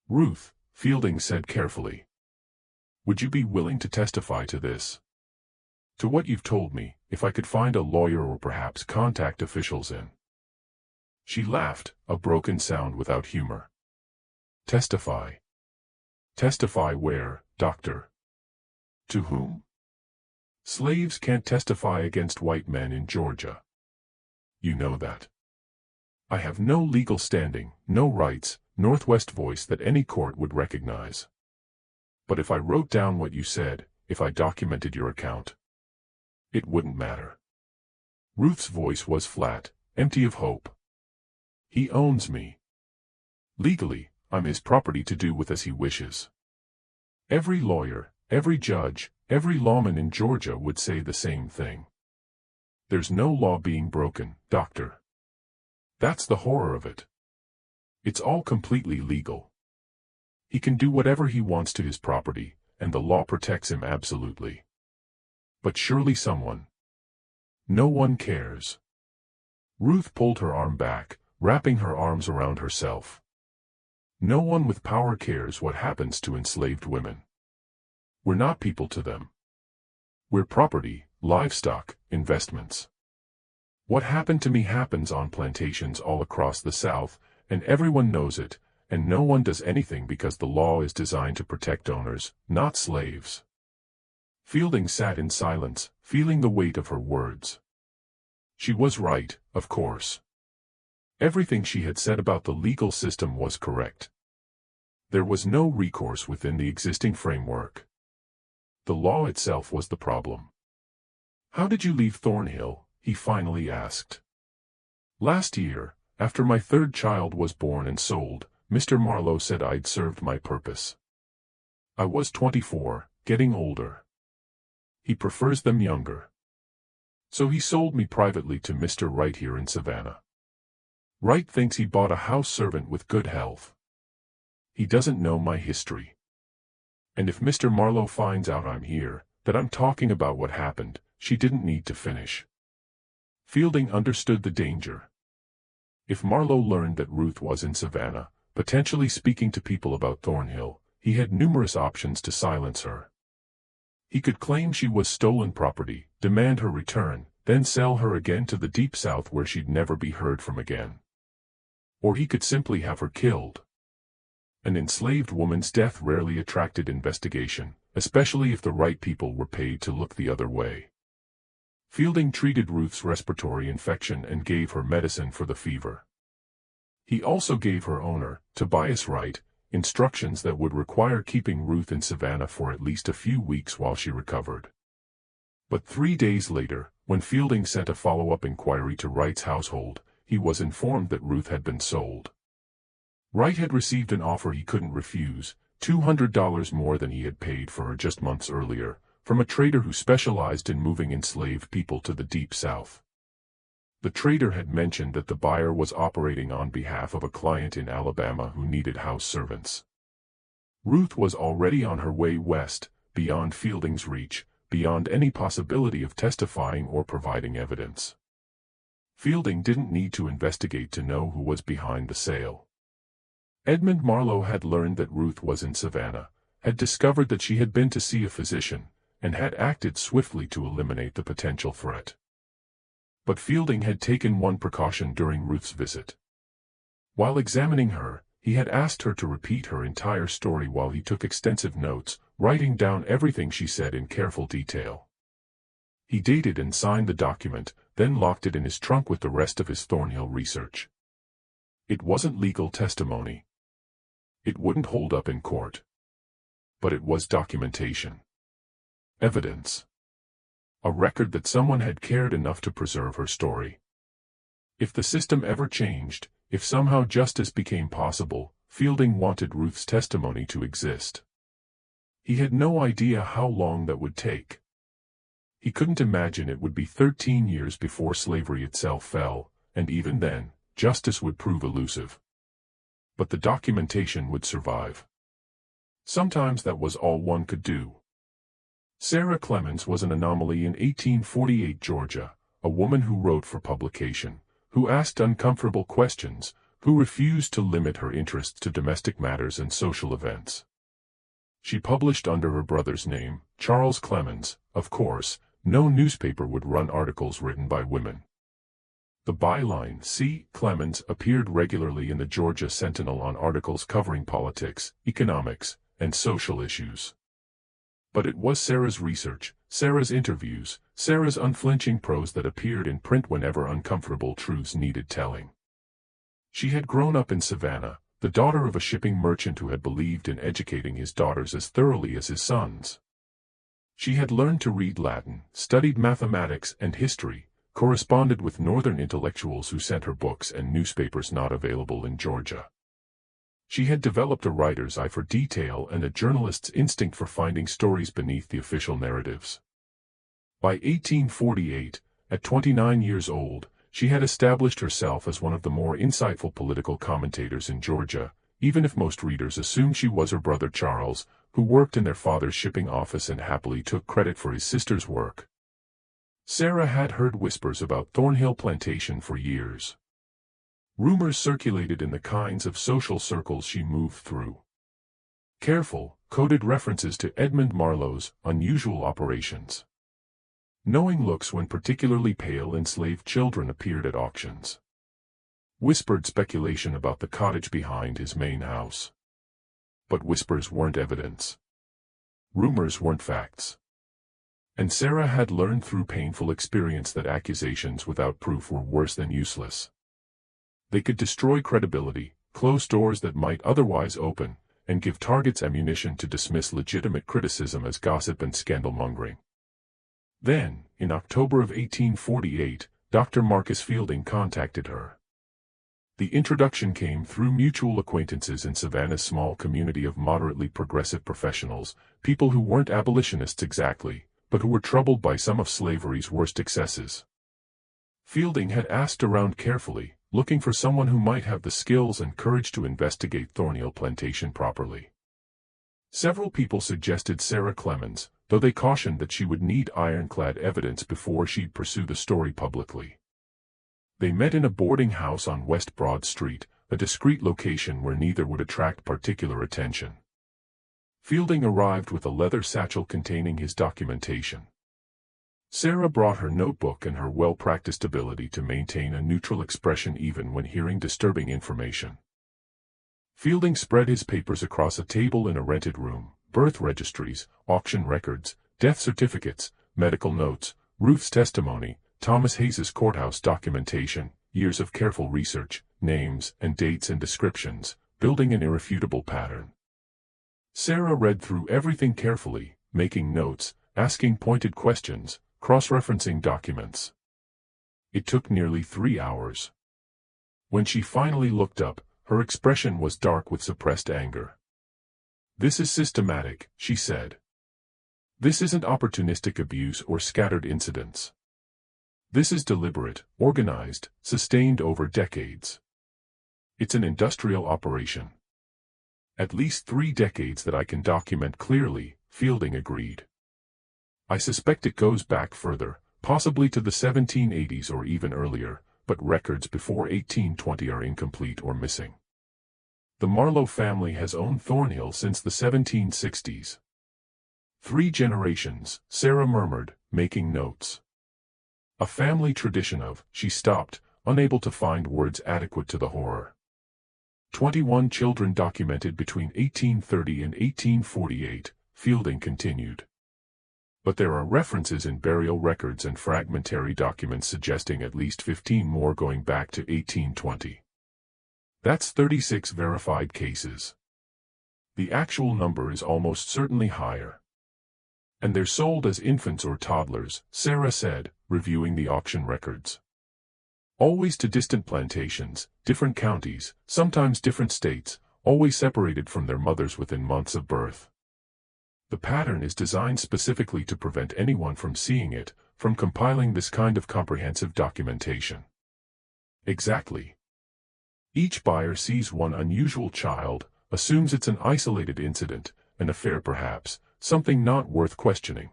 "Ruth," Fielding said carefully, "would you be willing to testify to this? To what you've told me, if I could find a lawyer or perhaps contact officials in?" She laughed, a broken sound without humor. "Testify? Testify where, doctor? To whom? Slaves can't testify against white men in Georgia. You know that. I have no legal standing, no rights, Northwest voice that any court would recognize. But if I wrote down what you said, if I documented your account, it wouldn't matter." Ruth's voice was flat, empty of hope. "He owns me. Legally, I'm his property to do with as he wishes. Every lawyer, every judge, every lawman in Georgia would say the same thing. There's no law being broken, doctor. That's the horror of it. It's all completely legal. He can do whatever he wants to his property, and the law protects him absolutely. But surely someone. No one cares." Ruth pulled her arm back, wrapping her arms around herself. "No one with power cares what happens to enslaved women. We're not people to them. We're property, livestock, investments. What happened to me happens on plantations all across the South, and everyone knows it, and no one does anything because the law is designed to protect owners, not slaves." Fielding sat in silence, feeling the weight of her words. She was right, of course. Everything she had said about the legal system was correct. There was no recourse within the existing framework. The law itself was the problem. "How did you leave Thornhill?" he finally asked. "Last year, after my third child was born and sold, Mr. Marlowe said I'd served my purpose. I was 24, getting older. He prefers them younger. So he sold me privately to Mr. Wright here in Savannah. Wright thinks he bought a house servant with good health. He doesn't know my history. And if Mr. Marlowe finds out I'm here, that I'm talking about what happened," she didn't need to finish. Fielding understood the danger. If Marlowe learned that Ruth was in Savannah, potentially speaking to people about Thornhill, he had numerous options to silence her. He could claim she was stolen property, demand her return, then sell her again to the Deep South where she'd never be heard from again. Or he could simply have her killed. An enslaved woman's death rarely attracted investigation, especially if the right people were paid to look the other way. Fielding treated Ruth's respiratory infection and gave her medicine for the fever. He also gave her owner, Tobias Wright, instructions that would require keeping Ruth in Savannah for at least a few weeks while she recovered. But 3 days later, when Fielding sent a follow-up inquiry to Wright's household, he was informed that Ruth had been sold. Wright had received an offer he couldn't refuse, $200 more than he had paid for her just months earlier, from a trader who specialized in moving enslaved people to the Deep South. The trader had mentioned that the buyer was operating on behalf of a client in Alabama who needed house servants. Ruth was already on her way west, beyond Fielding's reach, beyond any possibility of testifying or providing evidence. Fielding didn't need to investigate to know who was behind the sale. Edmund Marlowe had learned that Ruth was in Savannah, had discovered that she had been to see a physician, and had acted swiftly to eliminate the potential threat. But Fielding had taken one precaution during Ruth's visit. While examining her, he had asked her to repeat her entire story while he took extensive notes, writing down everything she said in careful detail. He dated and signed the document, then locked it in his trunk with the rest of his Thornhill research. It wasn't legal testimony. It wouldn't hold up in court. But it was documentation. Evidence. A record that someone had cared enough to preserve her story. If the system ever changed, if somehow justice became possible, Fielding wanted Ruth's testimony to exist. He had no idea how long that would take. He couldn't imagine it would be 13 years before slavery itself fell, and even then, justice would prove elusive. But the documentation would survive. Sometimes that was all one could do. Sarah Clemens was an anomaly in 1848 Georgia, a woman who wrote for publication, who asked uncomfortable questions, who refused to limit her interests to domestic matters and social events. She published under her brother's name, Charles Clemens. Of course, no newspaper would run articles written by women. The byline, C. Clemens, appeared regularly in the Georgia Sentinel on articles covering politics, economics, and social issues. But it was Sarah's research, Sarah's interviews, Sarah's unflinching prose that appeared in print whenever uncomfortable truths needed telling. She had grown up in Savannah, the daughter of a shipping merchant who had believed in educating his daughters as thoroughly as his sons. She had learned to read Latin, studied mathematics and history, corresponded with Northern intellectuals who sent her books and newspapers not available in Georgia. She had developed a writer's eye for detail and a journalist's instinct for finding stories beneath the official narratives. By 1848, at 29 years old, she had established herself as one of the more insightful political commentators in Georgia, even if most readers assumed she was her brother Charles, who worked in their father's shipping office and happily took credit for his sister's work. Sarah had heard whispers about Thornhill Plantation for years. Rumors circulated in the kinds of social circles she moved through. Careful, coded references to Edmund Marlowe's unusual operations. Knowing looks when particularly pale enslaved children appeared at auctions. Whispered speculation about the cottage behind his main house. But whispers weren't evidence. Rumors weren't facts. And Sarah had learned through painful experience that accusations without proof were worse than useless. They could destroy credibility, close doors that might otherwise open, and give targets ammunition to dismiss legitimate criticism as gossip and scandal-mongering. Then, in October of 1848, Dr. Marcus Fielding contacted her. The introduction came through mutual acquaintances in Savannah's small community of moderately progressive professionals, people who weren't abolitionists exactly, but who were troubled by some of slavery's worst excesses. Fielding had asked around carefully, looking for someone who might have the skills and courage to investigate Thornhill Plantation properly. Several people suggested Sarah Clemens, though they cautioned that she would need ironclad evidence before she'd pursue the story publicly. They met in a boarding house on West Broad Street, a discreet location where neither would attract particular attention. Fielding arrived with a leather satchel containing his documentation. Sarah brought her notebook and her well-practiced ability to maintain a neutral expression even when hearing disturbing information. Fielding spread his papers across a table in a rented room: birth registries, auction records, death certificates, medical notes, Ruth's testimony, Thomas Hayes's courthouse documentation, years of careful research, names and dates and descriptions, building an irrefutable pattern. Sarah read through everything carefully, making notes, asking pointed questions, cross-referencing documents. It took nearly 3 hours. When she finally looked up, her expression was dark with suppressed anger. "This is systematic," she said. "This isn't opportunistic abuse or scattered incidents. This is deliberate, organized, sustained over decades. It's an industrial operation." "At least 3 decades that I can document clearly," Fielding agreed. "I suspect it goes back further, possibly to the 1780s or even earlier, but records before 1820 are incomplete or missing. The Marlowe family has owned Thornhill since the 1760s. 3 generations," Sarah murmured, making notes. "A family tradition of," she stopped, unable to find words adequate to the horror. 21 children documented between 1830 and 1848, Fielding continued. "But there are references in burial records and fragmentary documents suggesting at least 15 more going back to 1820. That's 36 verified cases. The actual number is almost certainly higher. And they're sold as infants or toddlers," Sarah said, reviewing the auction records. "Always to distant plantations, different counties, sometimes different states, always separated from their mothers within months of birth." The pattern is designed specifically to prevent anyone from seeing it, from compiling this kind of comprehensive documentation. Exactly. Each buyer sees one unusual child, assumes it's an isolated incident, an affair perhaps, something not worth questioning.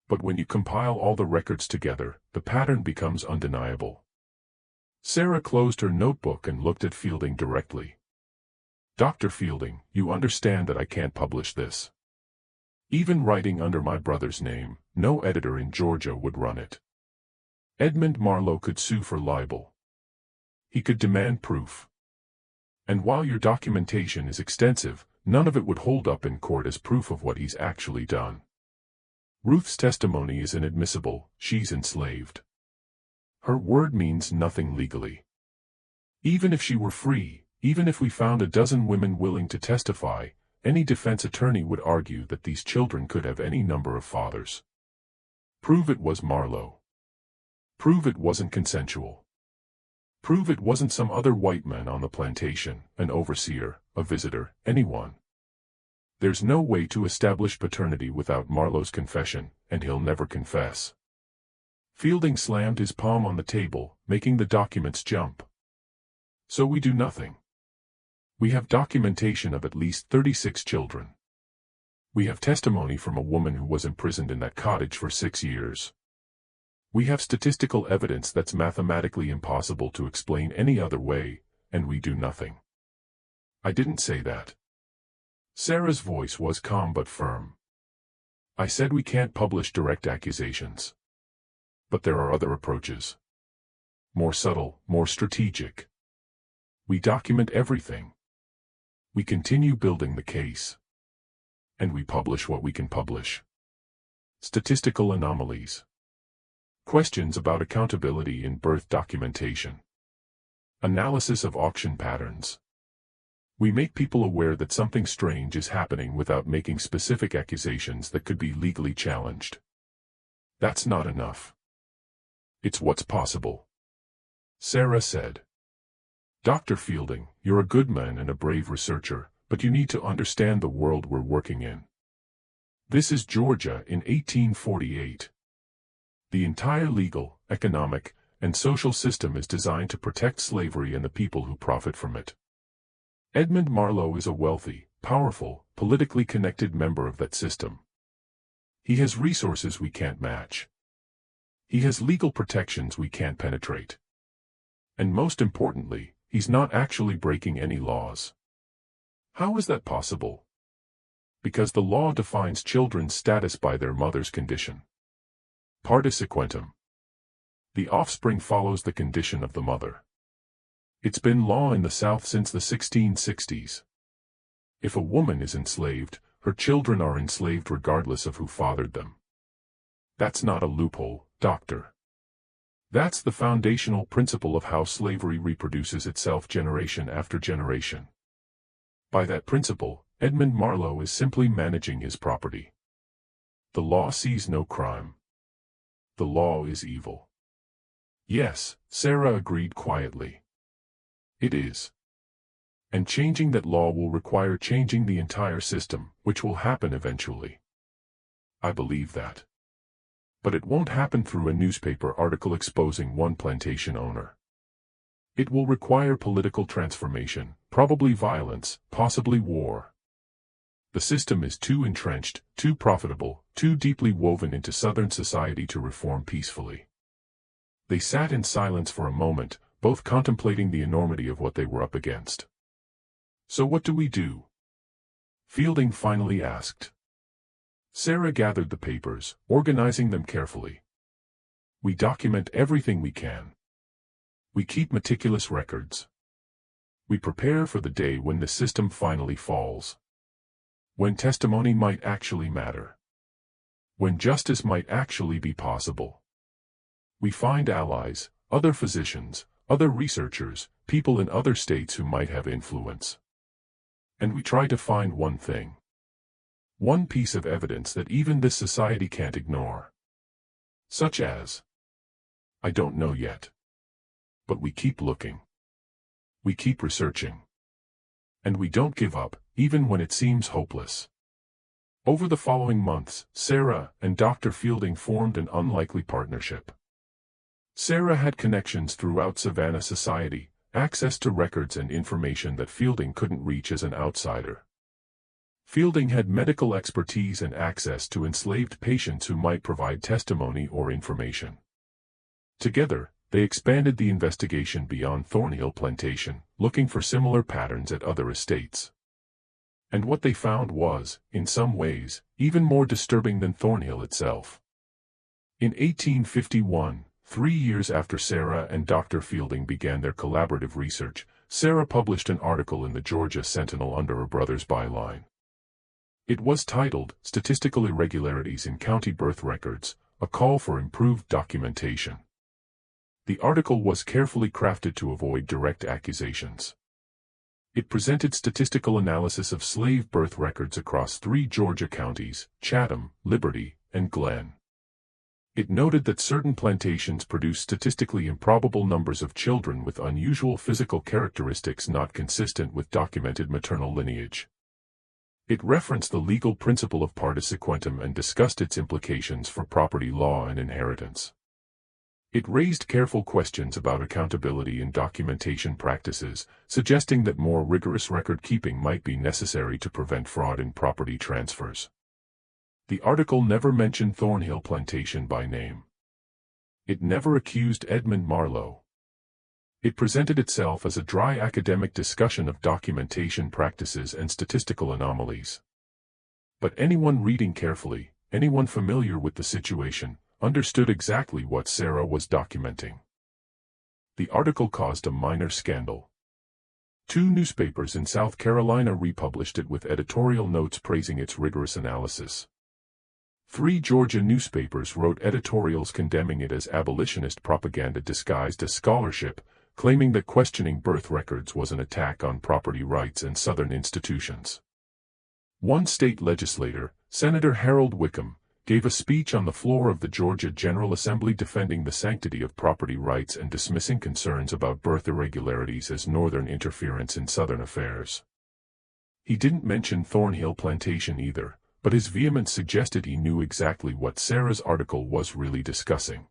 But when you compile all the records together, the pattern becomes undeniable. Sarah closed her notebook and looked at Fielding directly. "Dr. Fielding, you understand that I can't publish this. Even writing under my brother's name, no editor in Georgia would run it. Edmund Marlowe could sue for libel. He could demand proof. And while your documentation is extensive, none of it would hold up in court as proof of what he's actually done. Ruth's testimony is inadmissible, she's enslaved. Her word means nothing legally. Even if she were free, even if we found a dozen women willing to testify, any defense attorney would argue that these children could have any number of fathers. Prove it was Marlowe. Prove it wasn't consensual. Prove it wasn't some other white man on the plantation, an overseer, a visitor, anyone. There's no way to establish paternity without Marlowe's confession, and he'll never confess." Fielding slammed his palm on the table, making the documents jump. "So we do nothing. We have documentation of at least 36 children. We have testimony from a woman who was imprisoned in that cottage for 6 years. We have statistical evidence that's mathematically impossible to explain any other way, and we do nothing." "I didn't say that." Sarah's voice was calm but firm. "I said we can't publish direct accusations. But there are other approaches. More subtle, more strategic. We document everything. We continue building the case. And we publish what we can publish. Statistical anomalies. Questions about accountability in birth documentation. Analysis of auction patterns. We make people aware that something strange is happening without making specific accusations that could be legally challenged. That's not enough. It's what's possible." Sarah said. "Dr. Fielding, you're a good man and a brave researcher, but you need to understand the world we're working in. This is Georgia in 1848. The entire legal, economic, and social system is designed to protect slavery and the people who profit from it. Edmund Marlowe is a wealthy, powerful, politically connected member of that system. He has resources we can't match. He has legal protections we can't penetrate. And most importantly, he's not actually breaking any laws. How is that possible? Because the law defines children's status by their mother's condition. Partis equentum. The offspring follows the condition of the mother. It's been law in the South since the 1660s. If a woman is enslaved, her children are enslaved regardless of who fathered them. That's not a loophole, doctor. That's the foundational principle of how slavery reproduces itself generation after generation. By that principle, Edmund Marlowe is simply managing his property. The law sees no crime. The law is evil." "Yes," Sarah agreed quietly. "It is. And changing that law will require changing the entire system, which will happen eventually. I believe that. But it won't happen through a newspaper article exposing one plantation owner. It will require political transformation, probably violence, possibly war. The system is too entrenched, too profitable, too deeply woven into Southern society to reform peacefully." They sat in silence for a moment, both contemplating the enormity of what they were up against. "So what do we do?" Fielding finally asked. Sarah gathered the papers, organizing them carefully. "We document everything we can. We keep meticulous records. We prepare for the day when the system finally falls. When testimony might actually matter. When justice might actually be possible. We find allies, other physicians, other researchers, people in other states who might have influence. And we try to find one thing. One piece of evidence that even this society can't ignore. Such as? I don't know yet. But we keep looking. We keep researching. And we don't give up, even when it seems hopeless." Over the following months, Sarah and Dr. Fielding formed an unlikely partnership. Sarah had connections throughout Savannah society, access to records and information that Fielding couldn't reach as an outsider. Fielding had medical expertise and access to enslaved patients who might provide testimony or information. Together, they expanded the investigation beyond Thornhill Plantation, looking for similar patterns at other estates. And what they found was, in some ways, even more disturbing than Thornhill itself. In 1851, 3 years after Sarah and Dr. Fielding began their collaborative research, Sarah published an article in the Georgia Sentinel under her brother's byline. It was titled, "Statistical Irregularities in County Birth Records, a Call for Improved Documentation." The article was carefully crafted to avoid direct accusations. It presented statistical analysis of slave birth records across 3 Georgia counties, Chatham, Liberty, and Glenn. It noted that certain plantations produced statistically improbable numbers of children with unusual physical characteristics not consistent with documented maternal lineage. It referenced the legal principle of partis sequentum and discussed its implications for property law and inheritance. It raised careful questions about accountability in documentation practices, suggesting that more rigorous record-keeping might be necessary to prevent fraud in property transfers. The article never mentioned Thornhill Plantation by name. It never accused Edmund Marlowe. It presented itself as a dry academic discussion of documentation practices and statistical anomalies. But anyone reading carefully, anyone familiar with the situation, understood exactly what Sarah was documenting. The article caused a minor scandal. 2 newspapers in South Carolina republished it with editorial notes praising its rigorous analysis. 3 Georgia newspapers wrote editorials condemning it as abolitionist propaganda disguised as scholarship, claiming that questioning birth records was an attack on property rights and Southern institutions. One state legislator, Senator Harold Wickham, gave a speech on the floor of the Georgia General Assembly defending the sanctity of property rights and dismissing concerns about birth irregularities as Northern interference in Southern affairs. He didn't mention Thornhill Plantation either, but his vehemence suggested he knew exactly what Sarah's article was really discussing.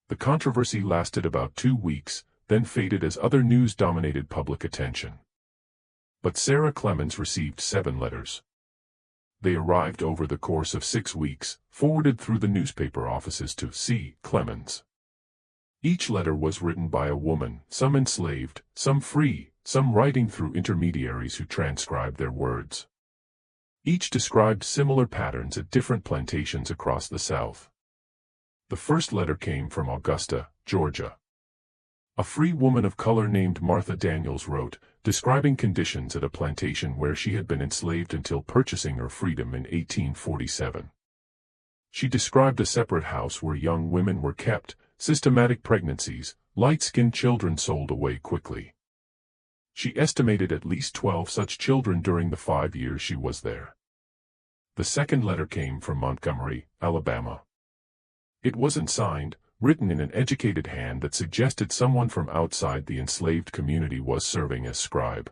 The controversy lasted about 2 weeks, then faded as other news dominated public attention. But Sarah Clemens received 7 letters. They arrived over the course of 6 weeks, forwarded through the newspaper offices to C. Clemens. Each letter was written by a woman, some enslaved, some free, some writing through intermediaries who transcribed their words. Each described similar patterns at different plantations across the South. The first letter came from Augusta, Georgia. A free woman of color named Martha Daniels wrote, describing conditions at a plantation where she had been enslaved until purchasing her freedom in 1847. She described a separate house where young women were kept, systematic pregnancies, light-skinned children sold away quickly. She estimated at least 12 such children during the 5 years she was there. The second letter came from Montgomery, Alabama. It wasn't signed, written in an educated hand that suggested someone from outside the enslaved community was serving as scribe.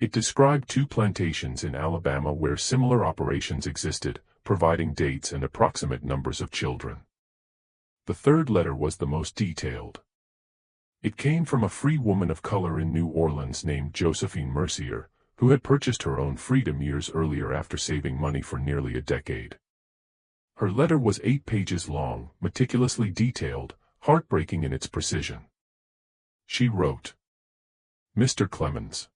It described 2 plantations in Alabama where similar operations existed, providing dates and approximate numbers of children. The third letter was the most detailed. It came from a free woman of color in New Orleans named Josephine Mercier, who had purchased her own freedom years earlier after saving money for nearly a decade. Her letter was 8 pages long, meticulously detailed, heartbreaking in its precision. She wrote, "Mr. Clemens,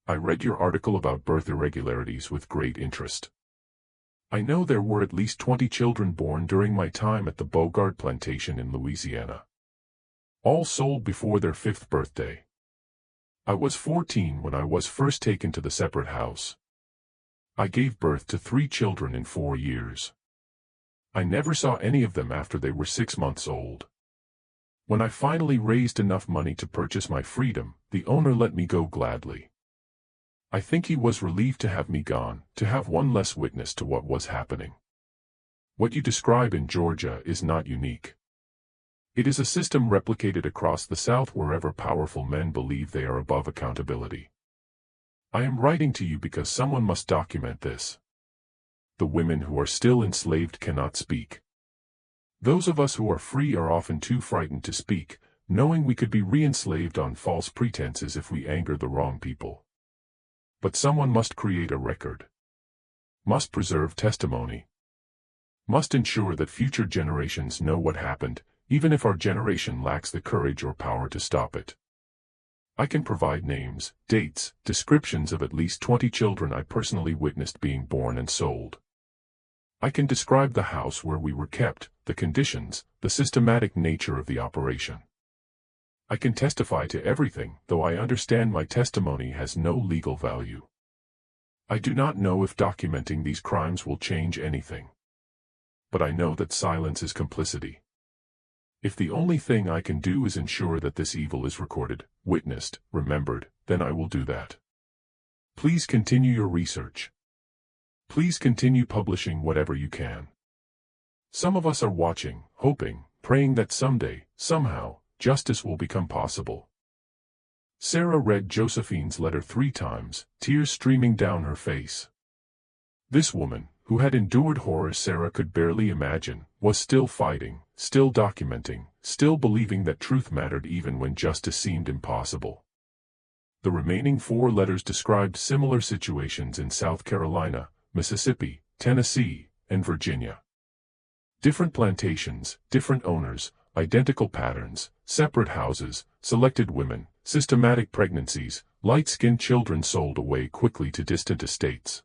I read your article about birth irregularities with great interest. I know there were at least 20 children born during my time at the Bogart Plantation in Louisiana. All sold before their 5th birthday. I was 14 when I was first taken to the separate house. I gave birth to 3 children in 4 years. I never saw any of them after they were 6 months old. When I finally raised enough money to purchase my freedom, the owner let me go gladly. I think he was relieved to have me gone, to have one less witness to what was happening. What you describe in Georgia is not unique. It is a system replicated across the South wherever powerful men believe they are above accountability. I am writing to you because someone must document this. The women who are still enslaved cannot speak. Those of us who are free are often too frightened to speak, knowing we could be re-enslaved on false pretenses if we anger the wrong people. But someone must create a record. Must preserve testimony. Must ensure that future generations know what happened, even if our generation lacks the courage or power to stop it. I can provide names, dates, descriptions of at least 20 children I personally witnessed being born and sold. I can describe the house where we were kept, the conditions, the systematic nature of the operation. I can testify to everything, though I understand my testimony has no legal value. I do not know if documenting these crimes will change anything. But I know that silence is complicity. If the only thing I can do is ensure that this evil is recorded, witnessed, remembered, then I will do that. Please continue your research. Please continue publishing whatever you can. Some of us are watching, hoping, praying that someday, somehow, justice will become possible. Sarah read Josephine's letter 3 times, tears streaming down her face. This woman, who had endured horrors Sarah could barely imagine, was still fighting, still documenting, still believing that truth mattered even when justice seemed impossible. The remaining 4 letters described similar situations in South Carolina, Mississippi, Tennessee, and Virginia. Different plantations, different owners, identical patterns, separate houses, selected women, systematic pregnancies, light-skinned children sold away quickly to distant estates.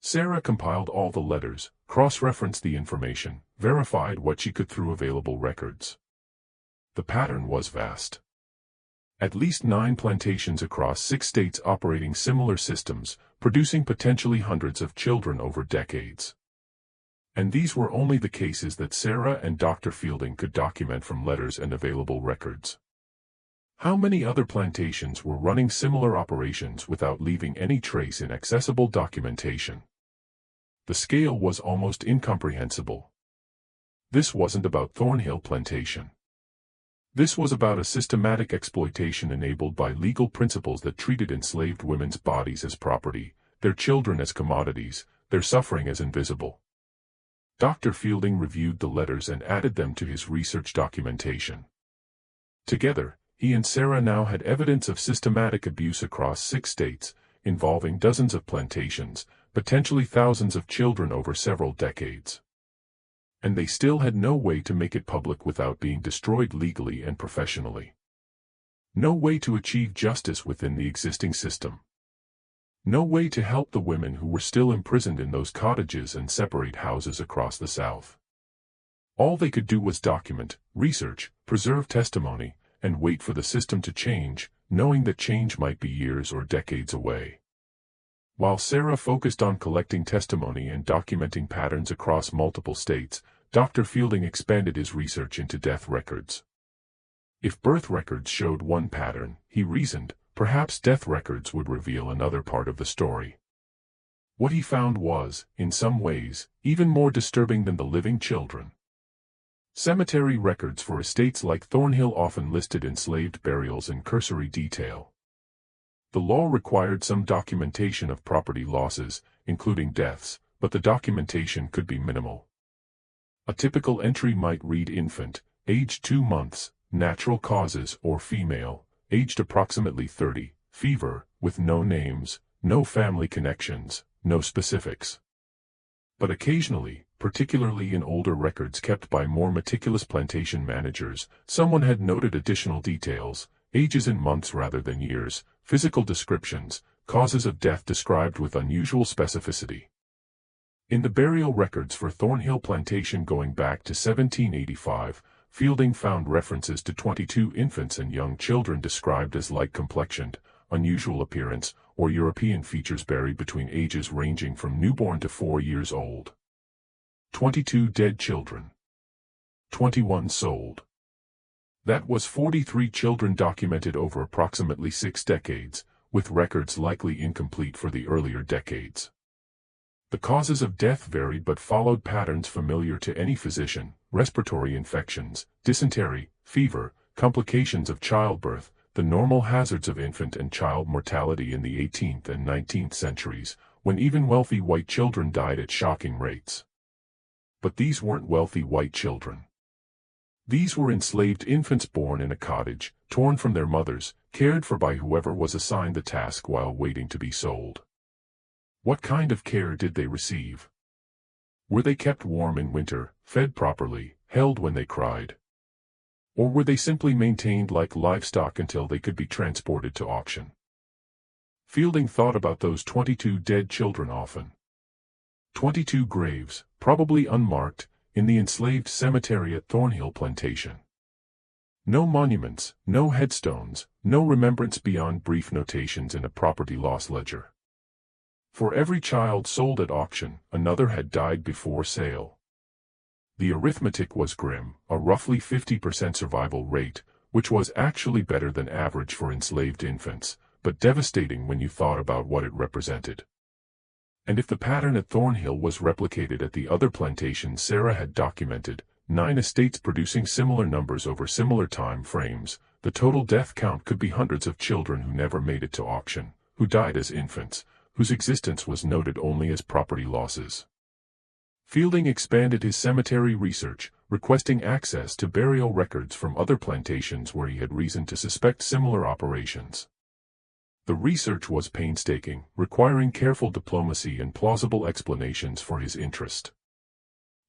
Sarah compiled all the letters, cross-referenced the information, verified what she could through available records. The pattern was vast. At least 9 plantations across 6 states operating similar systems, producing potentially hundreds of children over decades. And these were only the cases that Sarah and Dr. Fielding could document from letters and available records. How many other plantations were running similar operations without leaving any trace in accessible documentation? The scale was almost incomprehensible. This wasn't about Thornhill Plantation. This was about a systematic exploitation enabled by legal principles that treated enslaved women's bodies as property, their children as commodities, their suffering as invisible. Dr. Fielding reviewed the letters and added them to his research documentation. Together, he and Sarah now had evidence of systematic abuse across 6 states, involving dozens of plantations, potentially thousands of children over several decades. And they still had no way to make it public without being destroyed legally and professionally. No way to achieve justice within the existing system. No way to help the women who were still imprisoned in those cottages and separate houses across the South. All they could do was document, research, preserve testimony, and wait for the system to change, knowing that change might be years or decades away. While Sarah focused on collecting testimony and documenting patterns across multiple states, Dr. Fielding expanded his research into death records. If birth records showed one pattern, he reasoned, perhaps death records would reveal another part of the story. What he found was, in some ways, even more disturbing than the living children. Cemetery records for estates like Thornhill often listed enslaved burials in cursory detail. The law required some documentation of property losses, including deaths, but the documentation could be minimal. A typical entry might read infant, aged 2 months, natural causes or female, aged approximately 30, fever, with no names, no family connections, no specifics. But occasionally, particularly in older records kept by more meticulous plantation managers, someone had noted additional details, ages in months rather than years, physical descriptions, causes of death described with unusual specificity. In the burial records for Thornhill Plantation going back to 1785, Fielding found references to 22 infants and young children described as light-complexioned, unusual appearance, or European features buried between ages ranging from newborn to 4 years old. 22 dead children. 21 sold. That was 43 children documented over approximately 6 decades, with records likely incomplete for the earlier decades. The causes of death varied but followed patterns familiar to any physician: respiratory infections, dysentery, fever, complications of childbirth, the normal hazards of infant and child mortality in the 18th and 19th centuries, when even wealthy white children died at shocking rates. But these weren't wealthy white children. These were enslaved infants born in a cottage, torn from their mothers, cared for by whoever was assigned the task while waiting to be sold. What kind of care did they receive? Were they kept warm in winter, fed properly, held when they cried? Or were they simply maintained like livestock until they could be transported to auction? Fielding thought about those 22 dead children often. 22 graves, probably unmarked, in the enslaved cemetery at Thornhill Plantation. No monuments, no headstones, no remembrance beyond brief notations in a property loss ledger. For every child sold at auction, another had died before sale. The arithmetic was grim, a roughly 50% survival rate, which was actually better than average for enslaved infants, but devastating when you thought about what it represented. And if the pattern at Thornhill was replicated at the other plantations Sarah had documented, 9 estates producing similar numbers over similar time frames, the total death count could be hundreds of children who never made it to auction, who died as infants, whose existence was noted only as property losses. Fielding expanded his cemetery research, requesting access to burial records from other plantations where he had reason to suspect similar operations. The research was painstaking, requiring careful diplomacy and plausible explanations for his interest.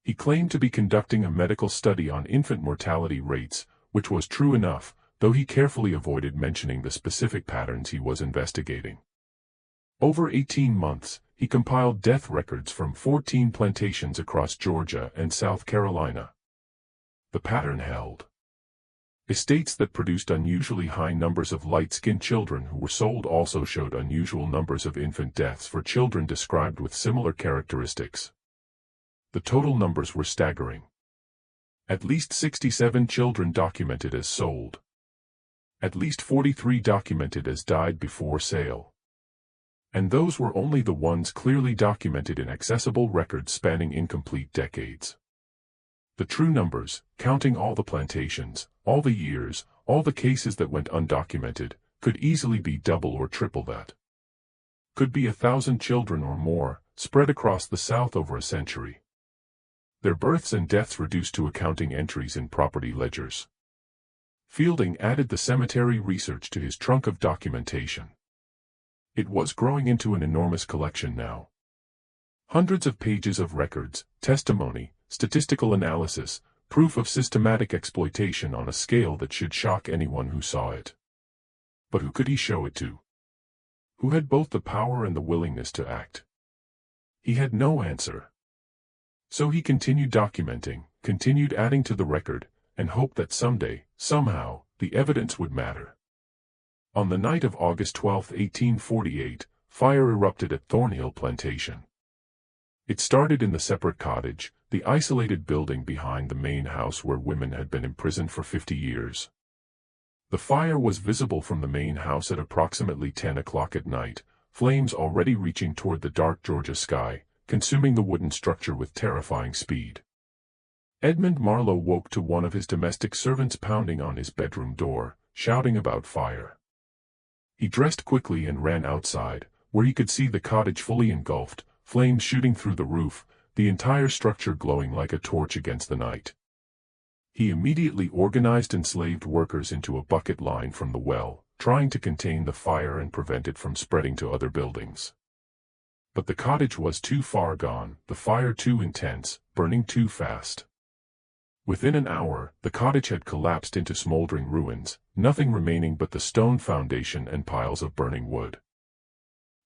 He claimed to be conducting a medical study on infant mortality rates, which was true enough, though he carefully avoided mentioning the specific patterns he was investigating. Over 18 months, he compiled death records from 14 plantations across Georgia and South Carolina. The pattern held. Estates that produced unusually high numbers of light-skinned children who were sold also showed unusual numbers of infant deaths for children described with similar characteristics. The total numbers were staggering. At least 67 children documented as sold. At least 43 documented as died before sale. And those were only the ones clearly documented in accessible records spanning incomplete decades. The true numbers, counting all the plantations, all the years, all the cases that went undocumented, could easily be double or triple that. Could be 1,000 children or more, spread across the South over a century. Their births and deaths reduced to accounting entries in property ledgers. Fielding added the cemetery research to his trunk of documentation. It was growing into an enormous collection now. Hundreds of pages of records, testimony, statistical analysis, proof of systematic exploitation on a scale that should shock anyone who saw it. But who could he show it to? Who had both the power and the willingness to act? He had no answer. So he continued documenting, continued adding to the record, and hoped that someday, somehow, the evidence would matter. On the night of August 12, 1848, fire erupted at Thornhill Plantation. It started in the separate cottage, the isolated building behind the main house where women had been imprisoned for 50 years. The fire was visible from the main house at approximately 10 o'clock at night, flames already reaching toward the dark Georgia sky, consuming the wooden structure with terrifying speed. Edmund Marlowe woke to one of his domestic servants pounding on his bedroom door, shouting about fire. He dressed quickly and ran outside, where he could see the cottage fully engulfed, flames shooting through the roof, the entire structure glowing like a torch against the night. He immediately organized enslaved workers into a bucket line from the well, trying to contain the fire and prevent it from spreading to other buildings. But the cottage was too far gone, the fire too intense, burning too fast. Within an hour, the cottage had collapsed into smoldering ruins, nothing remaining but the stone foundation and piles of burning wood.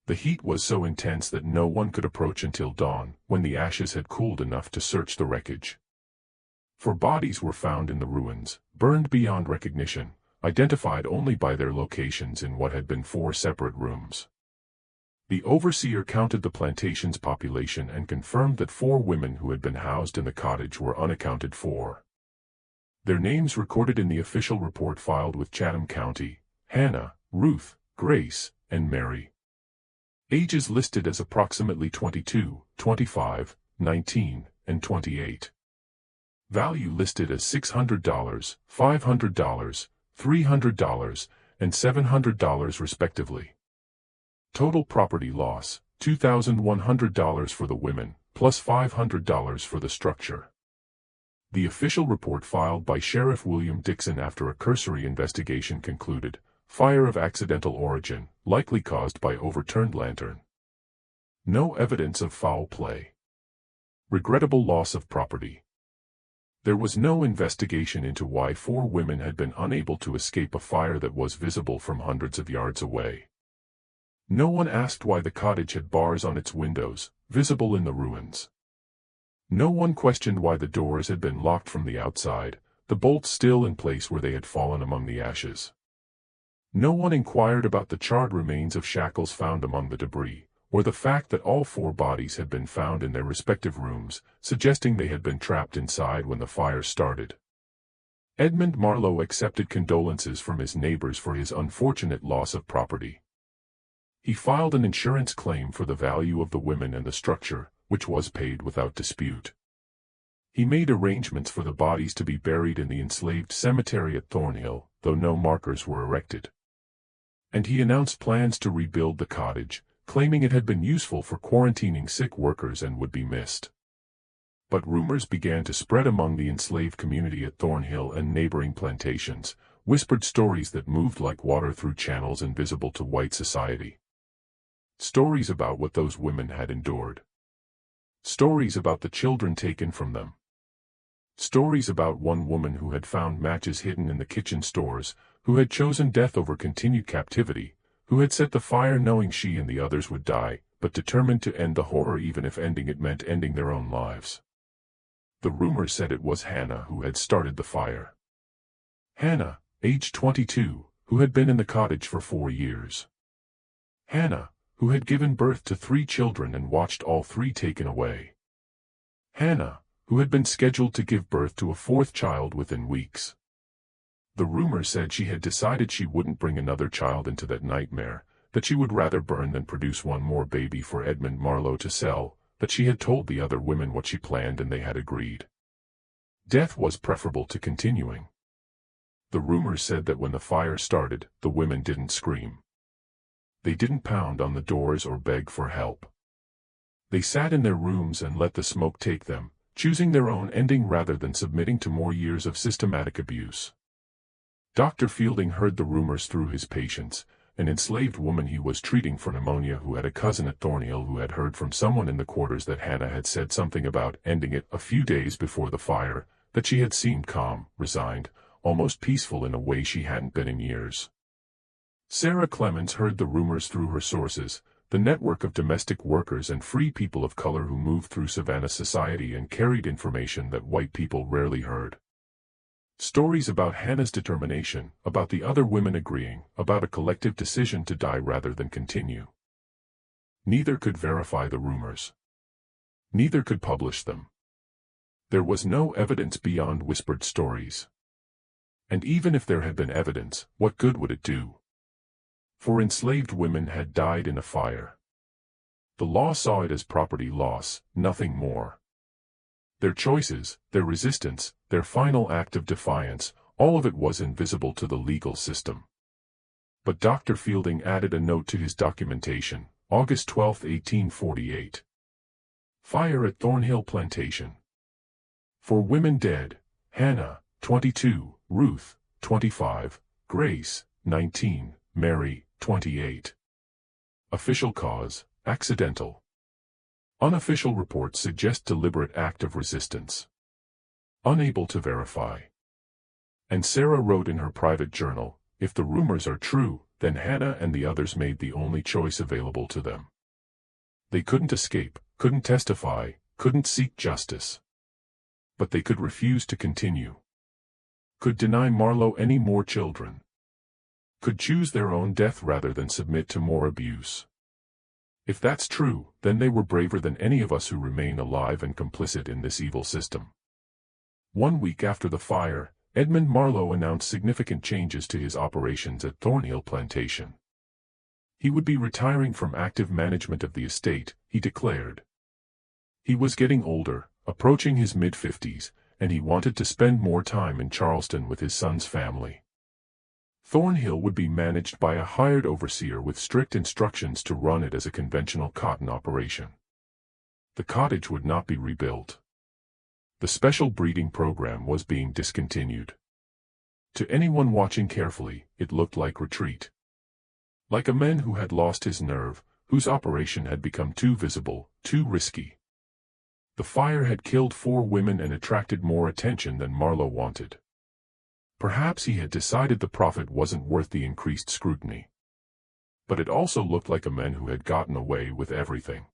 The heat was so intense that no one could approach until dawn, when the ashes had cooled enough to search the wreckage. For bodies were found in the ruins, burned beyond recognition, identified only by their locations in what had been 4 separate rooms. The overseer counted the plantation's population and confirmed that 4 women who had been housed in the cottage were unaccounted for. Their names recorded in the official report filed with Chatham County: Hannah, Ruth, Grace, and Mary. Ages listed as approximately 22, 25, 19, and 28. Value listed as $600, $500, $300, and $700 respectively. Total property loss, $2,100 for the women, plus $500 for the structure. The official report filed by Sheriff William Dixon after a cursory investigation concluded, fire of accidental origin, likely caused by overturned lantern. No evidence of foul play. Regrettable loss of property. There was no investigation into why 4 women had been unable to escape a fire that was visible from hundreds of yards away. No one asked why the cottage had bars on its windows, visible in the ruins. No one questioned why the doors had been locked from the outside, the bolts still in place where they had fallen among the ashes. No one inquired about the charred remains of shackles found among the debris, or the fact that all 4 bodies had been found in their respective rooms, suggesting they had been trapped inside when the fire started. Edmund Marlowe accepted condolences from his neighbors for his unfortunate loss of property. He filed an insurance claim for the value of the women and the structure, which was paid without dispute. He made arrangements for the bodies to be buried in the Enslaved cemetery at Thornhill, though no markers were erected. And he announced plans to rebuild the cottage, claiming it had been useful for quarantining sick workers and would be missed. But rumors began to spread among the enslaved community at Thornhill and neighboring plantations, whispered stories that moved like water through channels invisible to white society. Stories about what those women had endured. Stories about the children taken from them. Stories about one woman who had found matches hidden in the kitchen stores, who had chosen death over continued captivity, who had set the fire knowing she and the others would die, but determined to end the horror even if ending it meant ending their own lives. The rumor said it was Hannah who had started the fire. Hannah, age 22, who had been in the cottage for 4 years. Hannah, who had given birth to 3 children and watched all 3 taken away. Hannah, who had been scheduled to give birth to a 4th child within weeks. The rumor said she had decided she wouldn't bring another child into that nightmare, that she would rather burn than produce one more baby for Edmund Marlowe to sell, that she had told the other women what she planned and they had agreed. Death was preferable to continuing. The rumors said that when the fire started, the women didn't scream. They didn't pound on the doors or beg for help. They sat in their rooms and let the smoke take them, choosing their own ending rather than submitting to more years of systematic abuse. Dr. Fielding heard the rumors through his patients, an enslaved woman he was treating for pneumonia who had a cousin at Thornhill who had heard from someone in the quarters that Hannah had said something about ending it a few days before the fire, that she had seemed calm, resigned, almost peaceful in a way she hadn't been in years. Sarah Clemens heard the rumors through her sources, the network of domestic workers and free people of color who moved through Savannah society and carried information that white people rarely heard. Stories about Hannah's determination, about the other women agreeing, about a collective decision to die rather than continue. Neither could verify the rumors. Neither could publish them. There was no evidence beyond whispered stories. And even if there had been evidence, what good would it do? For enslaved women had died in a fire. The law saw it as property loss, nothing more. Their choices, their resistance, their final act of defiance, all of it was invisible to the legal system. But Dr. Fielding added a note to his documentation, August 12, 1848. Fire at Thornhill Plantation. For women dead, Hannah, 22, Ruth, 25, Grace, 19, Mary, 28. Official cause, accidental. Unofficial reports suggest deliberate act of resistance. Unable to verify. And Sarah wrote in her private journal, if the rumors are true, then Hannah and the others made the only choice available to them. They couldn't escape, couldn't testify, couldn't seek justice. But they could refuse to continue. Could deny Marlowe any more children. Could choose their own death rather than submit to more abuse. If that's true, then they were braver than any of us who remain alive and complicit in this evil system. 1 week after the fire, Edmund Marlowe announced significant changes to his operations at Thornhill Plantation. He would be retiring from active management of the estate, he declared. He was getting older, approaching his mid-50s, and he wanted to spend more time in Charleston with his son's family. Thornhill would be managed by a hired overseer with strict instructions to run it as a conventional cotton operation. The cottage would not be rebuilt. The special breeding program was being discontinued. To anyone watching carefully, it looked like retreat. Like a man who had lost his nerve, whose operation had become too visible, too risky. The fire had killed 4 women and attracted more attention than Marlowe wanted. Perhaps he had decided the profit wasn't worth the increased scrutiny. But it also looked like a man who had gotten away with everything.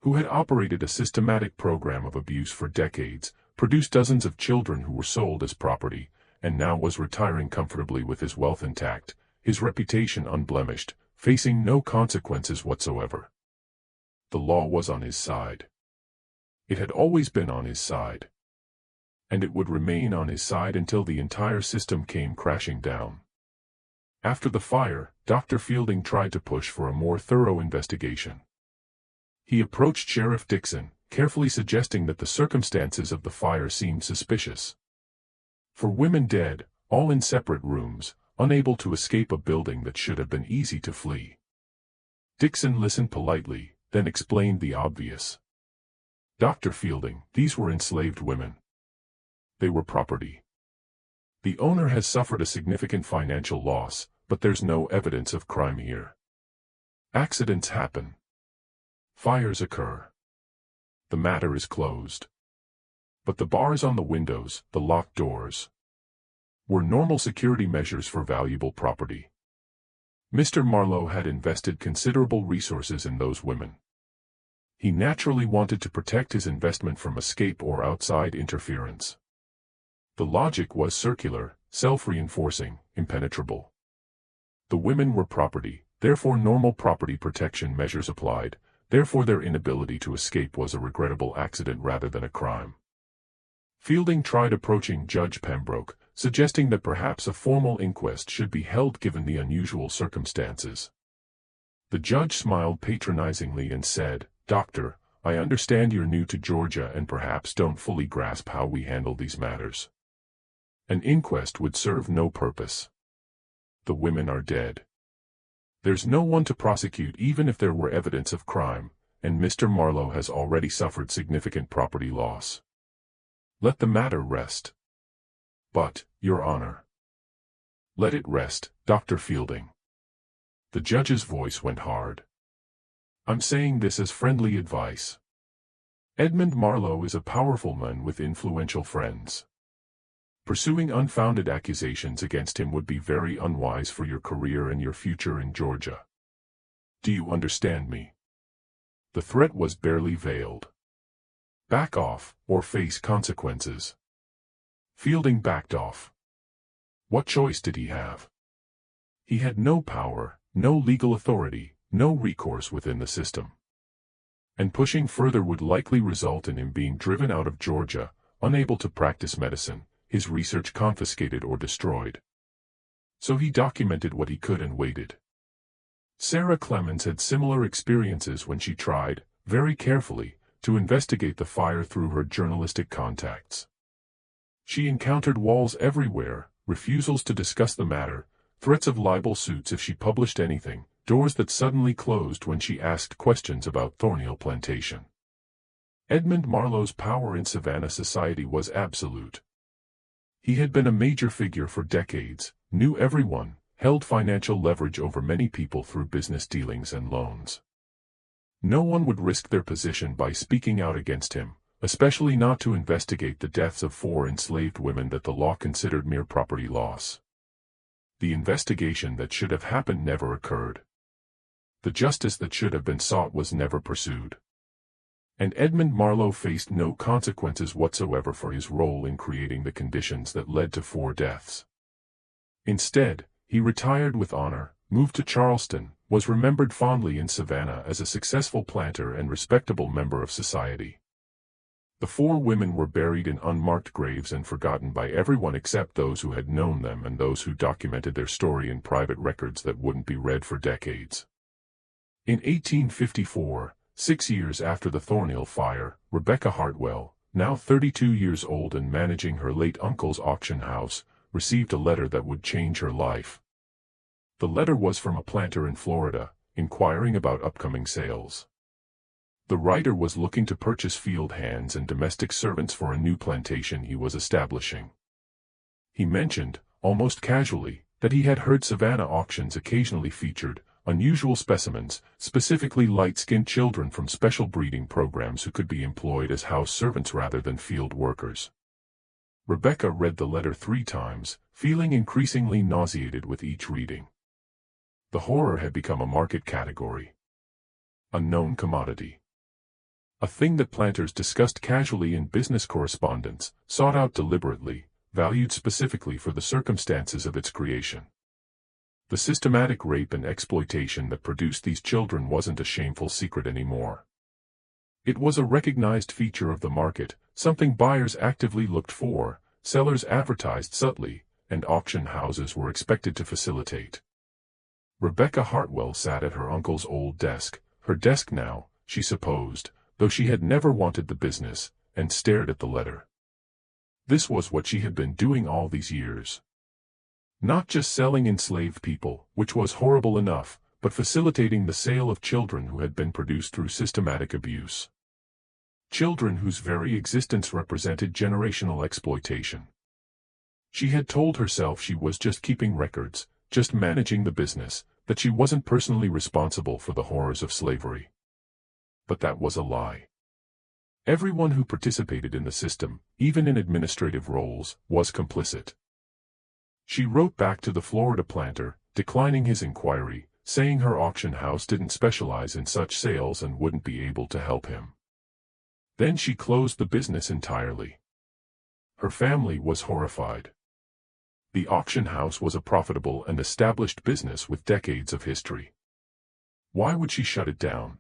Who had operated a systematic program of abuse for decades, produced dozens of children who were sold as property, and now was retiring comfortably with his wealth intact, his reputation unblemished, facing no consequences whatsoever. The law was on his side. It had always been on his side. And it would remain on his side until the entire system came crashing down. After the fire, Dr. Fielding tried to push for a more thorough investigation. He approached Sheriff Dixon, carefully suggesting that the circumstances of the fire seemed suspicious. 4 women dead, all in separate rooms, unable to escape a building that should have been easy to flee. Dixon listened politely, then explained the obvious. Dr. Fielding, these were enslaved women. They were property. The owner has suffered a significant financial loss, but there's no evidence of crime here. Accidents happen. Fires occur. The matter is closed. But the bars on the windows, the locked doors, were normal security measures for valuable property. Mr. Marlowe had invested considerable resources in those women. He naturally wanted to protect his investment from escape or outside interference. The logic was circular, self-reinforcing, impenetrable. The women were property, therefore normal property protection measures applied, therefore their inability to escape was a regrettable accident rather than a crime. Fielding tried approaching Judge Pembroke, suggesting that perhaps a formal inquest should be held given the unusual circumstances. The judge smiled patronizingly and said, "Doctor, I understand you're new to Georgia and perhaps don't fully grasp how we handle these matters. An inquest would serve no purpose. The women are dead. There's no one to prosecute even if there were evidence of crime, and Mr. Marlowe has already suffered significant property loss. Let the matter rest." "But, Your Honor." "Let it rest, Dr. Fielding." The judge's voice went hard. "I'm saying this as friendly advice. Edmund Marlowe is a powerful man with influential friends. Pursuing unfounded accusations against him would be very unwise for your career and your future in Georgia. Do you understand me?" The threat was barely veiled. "Back off, or face consequences." Fielding backed off. What choice did he have? He had no power, no legal authority, no recourse within the system. And pushing further would likely result in him being driven out of Georgia, unable to practice medicine, his research confiscated or destroyed. So he documented what he could and waited. Sarah Clemens had similar experiences when she tried, very carefully, to investigate the fire through her journalistic contacts. She encountered walls everywhere, refusals to discuss the matter, threats of libel suits if she published anything, doors that suddenly closed when she asked questions about Thornhill Plantation. Edmund Marlowe's power in Savannah society was absolute. He had been a major figure for decades, knew everyone, held financial leverage over many people through business dealings and loans. No one would risk their position by speaking out against him, especially not to investigate the deaths of 4 enslaved women that the law considered mere property loss. The investigation that should have happened never occurred. The justice that should have been sought was never pursued. And Edmund Marlowe faced no consequences whatsoever for his role in creating the conditions that led to 4 deaths. Instead, he retired with honor, moved to Charleston, was remembered fondly in Savannah as a successful planter and respectable member of society. The 4 women were buried in unmarked graves and forgotten by everyone except those who had known them and those who documented their story in private records that wouldn't be read for decades. In 1854, 6 years after the Thornhill fire, Rebecca Hartwell, now 32 years old and managing her late uncle's auction house, received a letter that would change her life. The letter was from a planter in Florida, inquiring about upcoming sales. The writer was looking to purchase field hands and domestic servants for a new plantation he was establishing. He mentioned, almost casually, that he had heard Savannah auctions occasionally featured unusual specimens, specifically light-skinned children from special breeding programs who could be employed as house servants rather than field workers. Rebecca read the letter 3 times, feeling increasingly nauseated with each reading. The horror had become a market category. A known commodity. A thing that planters discussed casually in business correspondence, sought out deliberately, valued specifically for the circumstances of its creation. The systematic rape and exploitation that produced these children wasn't a shameful secret anymore. It was a recognized feature of the market, something buyers actively looked for, sellers advertised subtly, and auction houses were expected to facilitate. Rebecca Hartwell sat at her uncle's old desk, her desk now, she supposed, though she had never wanted the business, and stared at the letter. This was what she had been doing all these years. Not just selling enslaved people, which was horrible enough, but facilitating the sale of children who had been produced through systematic abuse. Children whose very existence represented generational exploitation. She had told herself she was just keeping records, just managing the business, that she wasn't personally responsible for the horrors of slavery. But that was a lie. Everyone who participated in the system, even in administrative roles, was complicit. She wrote back to the Florida planter, declining his inquiry, saying her auction house didn't specialize in such sales and wouldn't be able to help him. Then she closed the business entirely. Her family was horrified. The auction house was a profitable and established business with decades of history. Why would she shut it down?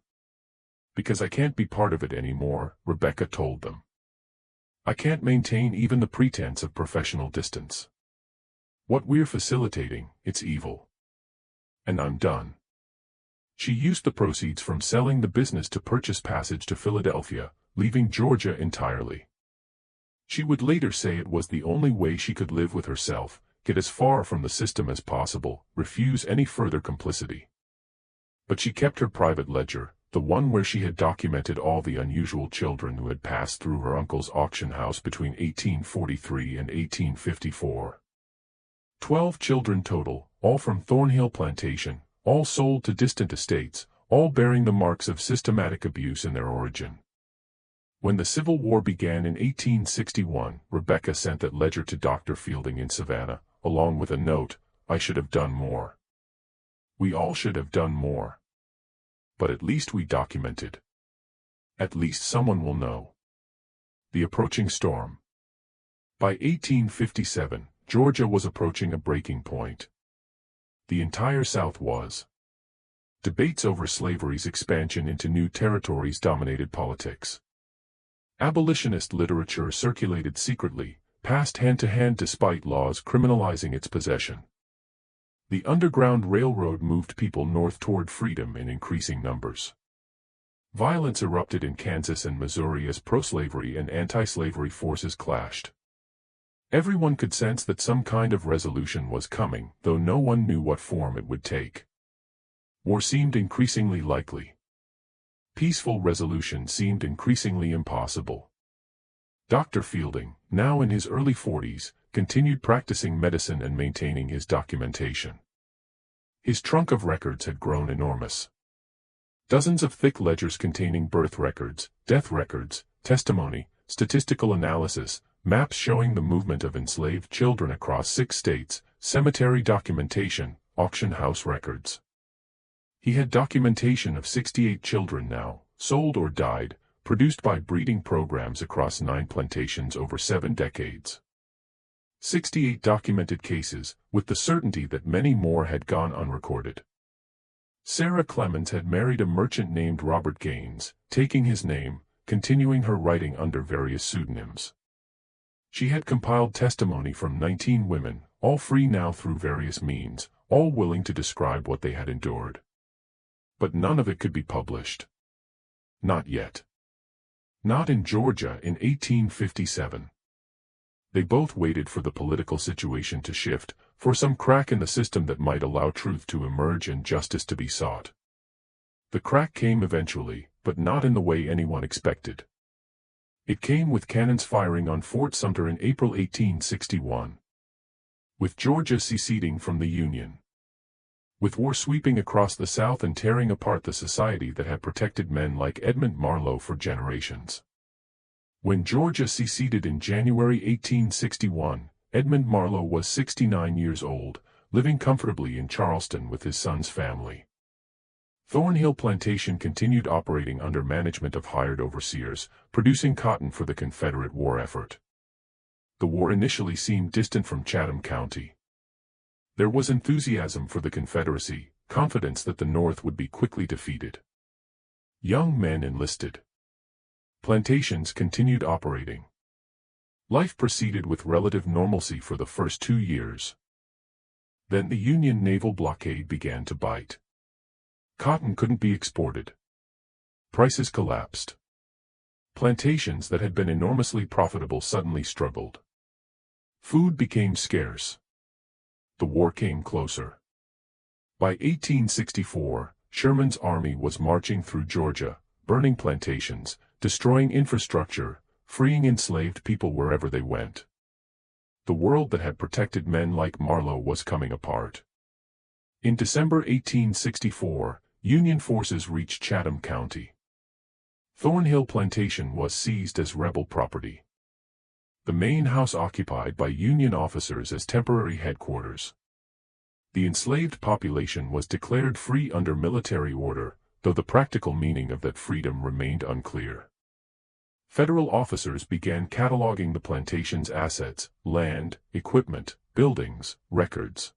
Because I can't be part of it anymore, Rebecca told them. I can't maintain even the pretense of professional distance. What we're facilitating, it's evil. And I'm done. She used the proceeds from selling the business to purchase passage to Philadelphia, leaving Georgia entirely. She would later say it was the only way she could live with herself, get as far from the system as possible, refuse any further complicity. But she kept her private ledger, the one where she had documented all the unusual children who had passed through her uncle's auction house between 1843 and 1854. 12 children total, all from Thornhill Plantation, all sold to distant estates, all bearing the marks of systematic abuse in their origin. When the Civil War began in 1861, Rebecca sent that ledger to Dr. Fielding in Savannah, along with a note, "I should have done more. We all should have done more. But at least we documented. At least someone will know." The approaching storm. By 1857, Georgia was approaching a breaking point. The entire South was. Debates over slavery's expansion into new territories dominated politics. Abolitionist literature circulated secretly, passed hand-to-hand despite laws criminalizing its possession. The Underground Railroad moved people north toward freedom in increasing numbers. Violence erupted in Kansas and Missouri as pro-slavery and anti-slavery forces clashed. Everyone could sense that some kind of resolution was coming, though no one knew what form it would take. War seemed increasingly likely. Peaceful resolution seemed increasingly impossible. Dr. Fielding, now in his early 40s, continued practicing medicine and maintaining his documentation. His trunk of records had grown enormous. Dozens of thick ledgers containing birth records, death records, testimony, statistical analysis, maps showing the movement of enslaved children across 6 states, cemetery documentation, auction house records. He had documentation of 68 children now, sold or died, produced by breeding programs across 9 plantations over 7 decades. 68 documented cases, with the certainty that many more had gone unrecorded. Sarah Clemens had married a merchant named Robert Gaines, taking his name, continuing her writing under various pseudonyms. She had compiled testimony from 19 women, all free now through various means, all willing to describe what they had endured. But none of it could be published. Not yet. Not in Georgia in 1857. They both waited for the political situation to shift, for some crack in the system that might allow truth to emerge and justice to be sought. The crack came eventually, but not in the way anyone expected. It came with cannons firing on Fort Sumter in April 1861. With Georgia seceding from the Union. With war sweeping across the South and tearing apart the society that had protected men like Edmund Marlowe for generations. When Georgia seceded in January 1861, Edmund Marlowe was 69 years old, living comfortably in Charleston with his son's family. Thornhill Plantation continued operating under management of hired overseers, producing cotton for the Confederate war effort. The war initially seemed distant from Chatham County. There was enthusiasm for the Confederacy, confidence that the North would be quickly defeated. Young men enlisted. Plantations continued operating. Life proceeded with relative normalcy for the first 2 years. Then the Union naval blockade began to bite. Cotton couldn't be exported. Prices collapsed. Plantations that had been enormously profitable suddenly struggled. Food became scarce. The war came closer. By 1864, Sherman's army was marching through Georgia, burning plantations, destroying infrastructure, freeing enslaved people wherever they went. The world that had protected men like Marlowe was coming apart. In December 1864, Union forces reached Chatham County. Thornhill Plantation was seized as rebel property. The main house occupied by Union officers as temporary headquarters. The enslaved population was declared free under military order, though the practical meaning of that freedom remained unclear. Federal officers began cataloging the plantation's assets, land, equipment, buildings, records.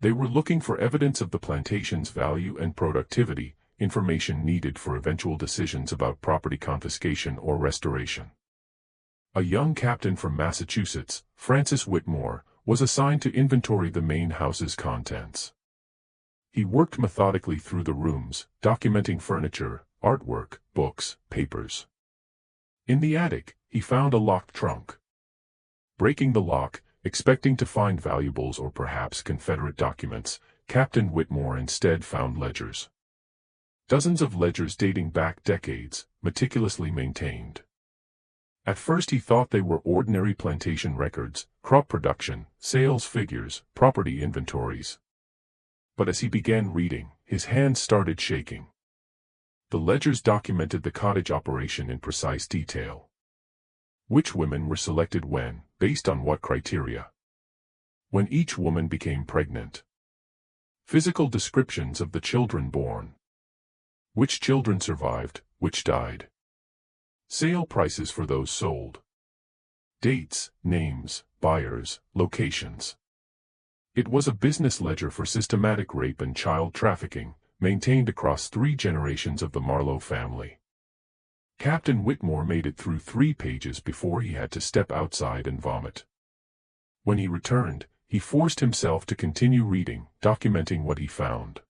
They were looking for evidence of the plantation's value and productivity, information needed for eventual decisions about property confiscation or restoration. A young captain from Massachusetts, Francis Whitmore, was assigned to inventory the main house's contents. He worked methodically through the rooms, documenting furniture, artwork, books, papers. In the attic, he found a locked trunk. Breaking the lock, expecting to find valuables or perhaps Confederate documents, Captain Whitmore instead found ledgers. Dozens of ledgers dating back decades, meticulously maintained. At first he thought they were ordinary plantation records, crop production, sales figures, property inventories. But as he began reading, his hands started shaking. The ledgers documented the cottage operation in precise detail. Which women were selected when, based on what criteria? When each woman became pregnant. Physical descriptions of the children born. Which children survived, which died. Sale prices for those sold. Dates, names, buyers, locations. It was a business ledger for systematic rape and child trafficking, maintained across 3 generations of the Marlowe family. Captain Whitmore made it through 3 pages before he had to step outside and vomit. When he returned, he forced himself to continue reading, documenting what he found.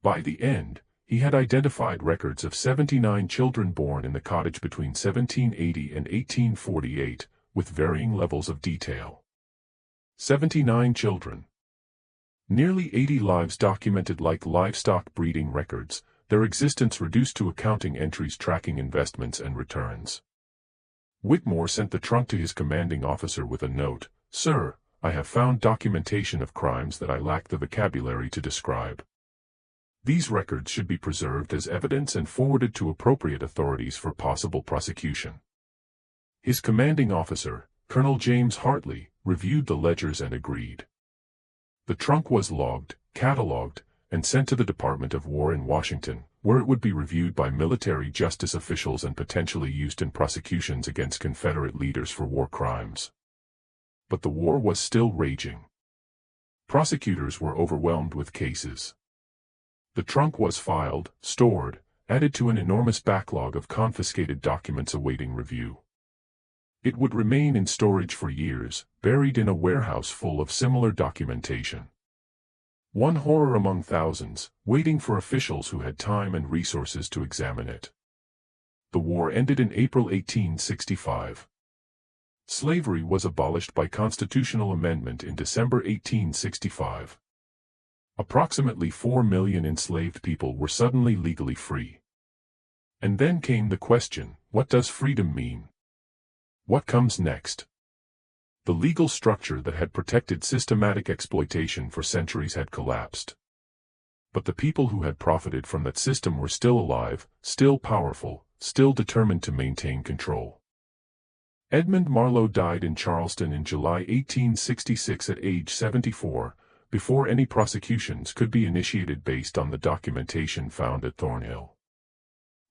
By the end, he had identified records of 79 children born in the cottage between 1780 and 1848, with varying levels of detail. 79 children. Nearly 80 lives documented like livestock breeding records, their existence reduced to accounting entries tracking investments and returns. Whitmore sent the trunk to his commanding officer with a note, "Sir, I have found documentation of crimes that I lack the vocabulary to describe. These records should be preserved as evidence and forwarded to appropriate authorities for possible prosecution." His commanding officer, Colonel James Hartley, reviewed the ledgers and agreed. The trunk was logged, catalogued, and sent to the Department of War in Washington, where it would be reviewed by military justice officials and potentially used in prosecutions against Confederate leaders for war crimes. But the war was still raging. Prosecutors were overwhelmed with cases. The trunk was filed, stored, added to an enormous backlog of confiscated documents awaiting review. It would remain in storage for years, buried in a warehouse full of similar documentation. One horror among thousands, waiting for officials who had time and resources to examine it. The war ended in April 1865. Slavery was abolished by constitutional amendment in December 1865. Approximately 4 million enslaved people were suddenly legally free. And then came the question, what does freedom mean? What comes next? The legal structure that had protected systematic exploitation for centuries had collapsed. But the people who had profited from that system were still alive, still powerful, still determined to maintain control. Edmund Marlowe died in Charleston in July 1866 at age 74, before any prosecutions could be initiated based on the documentation found at Thornhill.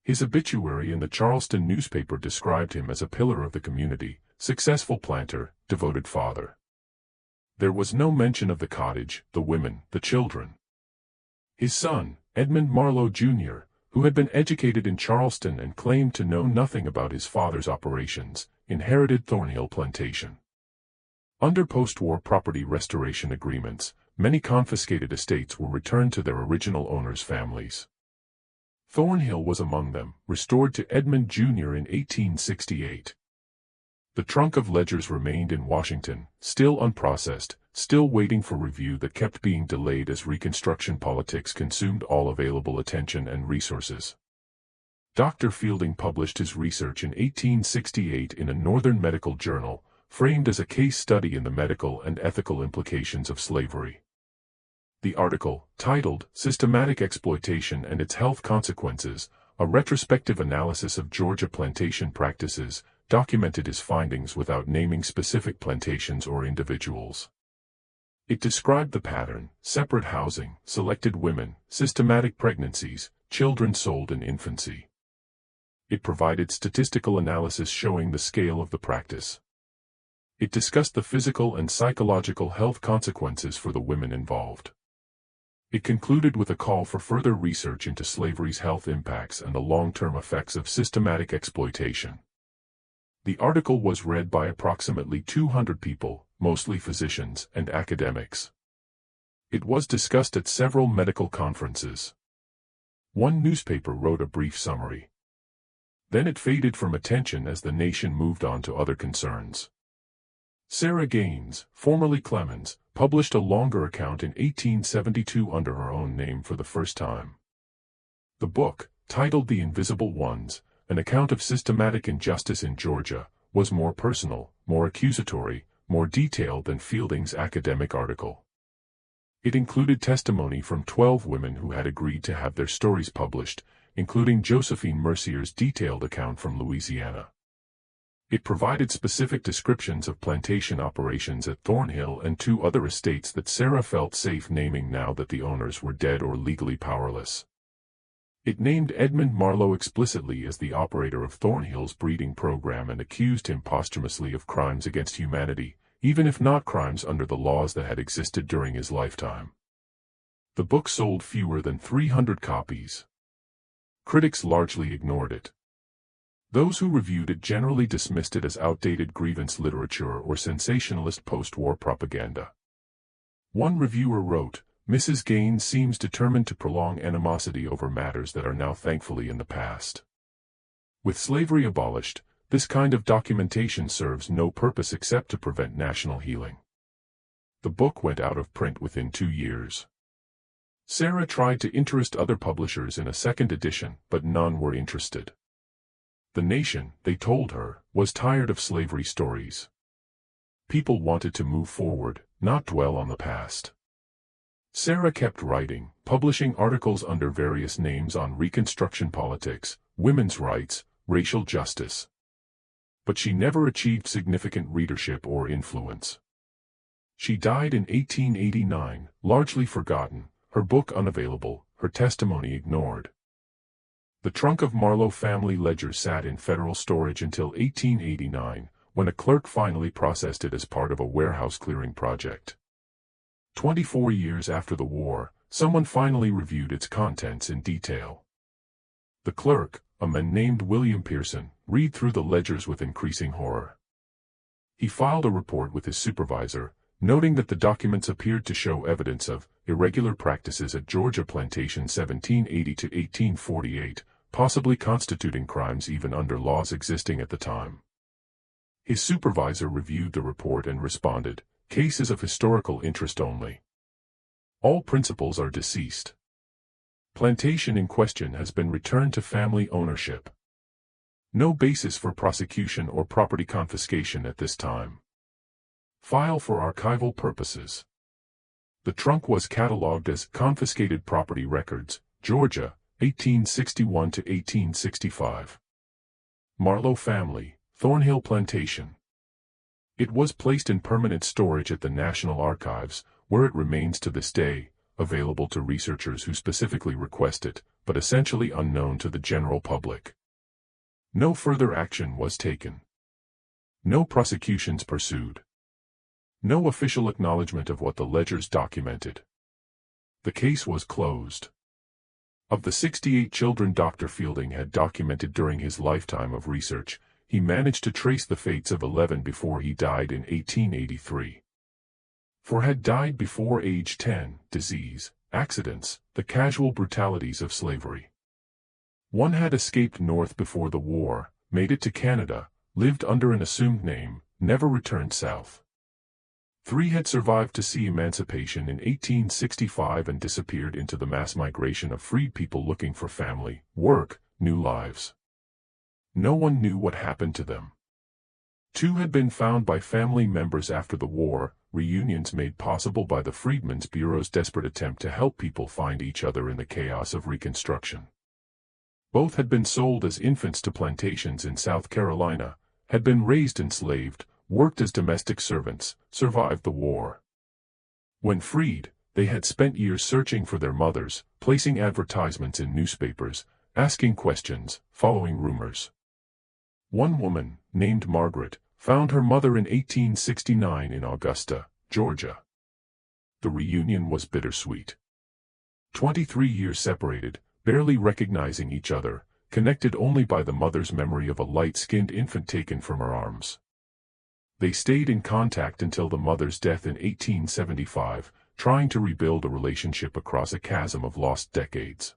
His obituary in the Charleston newspaper described him as a pillar of the community, successful planter, devoted father. There was no mention of the cottage, the women, the children. His son, Edmund Marlowe, Jr., who had been educated in Charleston and claimed to know nothing about his father's operations, inherited Thornhill Plantation. Under post-war property restoration agreements, many confiscated estates were returned to their original owners' families. Thornhill was among them, restored to Edmund Jr. in 1868. The trunk of ledgers remained in Washington, still unprocessed, still waiting for review that kept being delayed as Reconstruction politics consumed all available attention and resources. Dr. Fielding published his research in 1868 in a Northern medical journal, framed as a case study in the medical and ethical implications of slavery. The article, titled Systematic Exploitation and Its Health Consequences, a retrospective analysis of Georgia plantation practices, documented his findings without naming specific plantations or individuals. It described the pattern: separate housing, selected women, systematic pregnancies, children sold in infancy. It provided statistical analysis showing the scale of the practice. It discussed the physical and psychological health consequences for the women involved. It concluded with a call for further research into slavery's health impacts and the long-term effects of systematic exploitation. The article was read by approximately 200 people, mostly physicians and academics. It was discussed at several medical conferences. One newspaper wrote a brief summary. Then it faded from attention as the nation moved on to other concerns. Sarah Gaines, formerly Clemens, published a longer account in 1872 under her own name for the first time. The book, titled The Invisible Ones, An Account of Systematic Injustice in Georgia, was more personal, more accusatory, more detailed than Fielding's academic article. It included testimony from 12 women who had agreed to have their stories published, including Josephine Mercier's detailed account from Louisiana. It provided specific descriptions of plantation operations at Thornhill and 2 other estates that Sarah felt safe naming now that the owners were dead or legally powerless. It named Edmund Marlowe explicitly as the operator of Thornhill's breeding program and accused him posthumously of crimes against humanity, even if not crimes under the laws that had existed during his lifetime. The book sold fewer than 300 copies. Critics largely ignored it. Those who reviewed it generally dismissed it as outdated grievance literature or sensationalist post-war propaganda. One reviewer wrote, "Mrs. Gaines seems determined to prolong animosity over matters that are now thankfully in the past. With slavery abolished, this kind of documentation serves no purpose except to prevent national healing." The book went out of print within 2 years. Sarah tried to interest other publishers in a second edition, but none were interested. The nation, they told her, was tired of slavery stories. People wanted to move forward, not dwell on the past. Sarah kept writing, publishing articles under various names on Reconstruction politics, women's rights, racial justice. But she never achieved significant readership or influence. She died in 1889, largely forgotten, her book unavailable, her testimony ignored. The trunk of Marlowe family ledgers sat in federal storage until 1889, when a clerk finally processed it as part of a warehouse clearing project. 24 years after the war, someone finally reviewed its contents in detail. The clerk, a man named William Pearson, read through the ledgers with increasing horror. He filed a report with his supervisor, noting that the documents appeared to show evidence of irregular practices at Georgia Plantation 1780 to 1848, possibly constituting crimes even under laws existing at the time. His supervisor reviewed the report and responded, "Cases of historical interest only. All principals are deceased. Plantation in question has been returned to family ownership. No basis for prosecution or property confiscation at this time. File for archival purposes." The trunk was catalogued as Confiscated Property Records, Georgia, 1861 to 1865. Marlowe Family, Thornhill Plantation. It was placed in permanent storage at the National Archives, where it remains to this day, available to researchers who specifically request it, but essentially unknown to the general public. No further action was taken. No prosecutions pursued. No official acknowledgement of what the ledgers documented. The case was closed. Of the 68 children Dr. Fielding had documented during his lifetime of research, he managed to trace the fates of 11 before he died in 1883. 4 had died before age 10, disease, accidents, the casual brutalities of slavery. 1 had escaped north before the war, made it to Canada, lived under an assumed name, never returned south. 3 had survived to see emancipation in 1865 and disappeared into the mass migration of freed people looking for family, work, new lives. No one knew what happened to them. 2 had been found by family members after the war, reunions made possible by the Freedmen's Bureau's desperate attempt to help people find each other in the chaos of Reconstruction. Both had been sold as infants to plantations in South Carolina, had been raised enslaved, worked as domestic servants, survived the war. When freed, they had spent years searching for their mothers, placing advertisements in newspapers, asking questions, following rumors. 1 woman, named Margaret, found her mother in 1869 in Augusta, Georgia. The reunion was bittersweet. 23 years separated, barely recognizing each other, connected only by the mother's memory of a light-skinned infant taken from her arms. They stayed in contact until the mother's death in 1875, trying to rebuild a relationship across a chasm of lost decades.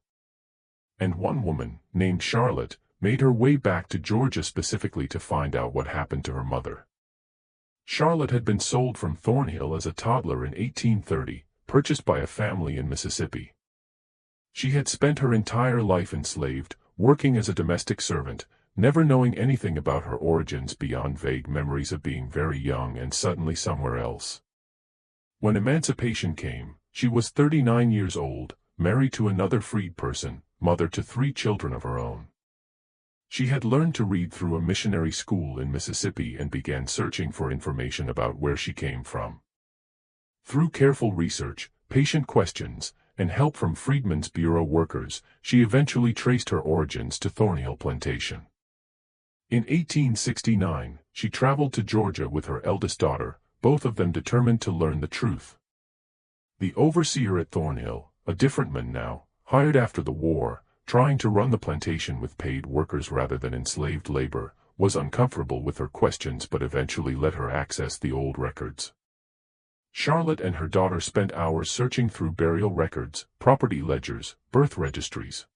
And 1 woman, named Charlotte, made her way back to Georgia specifically to find out what happened to her mother. Charlotte had been sold from Thornhill as a toddler in 1830, purchased by a family in Mississippi. She had spent her entire life enslaved, working as a domestic servant, never knowing anything about her origins beyond vague memories of being very young and suddenly somewhere else. When emancipation came, she was 39 years old, married to another freed person, mother to 3 children of her own. She had learned to read through a missionary school in Mississippi and began searching for information about where she came from. Through careful research, patient questions, and help from Freedmen's Bureau workers, she eventually traced her origins to Thornhill Plantation. In 1869, she traveled to Georgia with her eldest daughter, both of them determined to learn the truth. The overseer at Thornhill, a different man now, hired after the war, trying to run the plantation with paid workers rather than enslaved labor, was uncomfortable with her questions but eventually let her access the old records. Charlotte and her daughter spent hours searching through burial records, property ledgers, birth registries.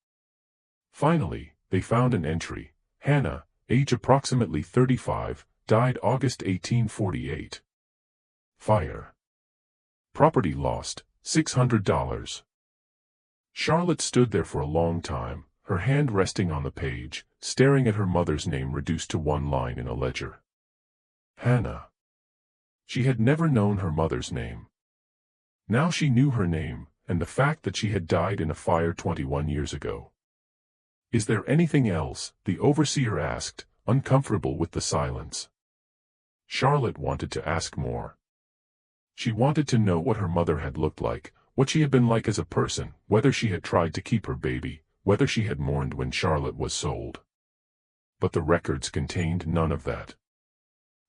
Finally, they found an entry. Hannah, age approximately 35, died August 1848. Fire. Property lost, $600. Charlotte stood there for a long time, her hand resting on the page, staring at her mother's name reduced to 1 line in a ledger. Hannah. She had never known her mother's name. Now she knew her name, and the fact that she had died in a fire 21 years ago. "Is there anything else?" the overseer asked, uncomfortable with the silence. Charlotte wanted to ask more. She wanted to know what her mother had looked like, what she had been like as a person, whether she had tried to keep her baby, whether she had mourned when Charlotte was sold. But the records contained none of that.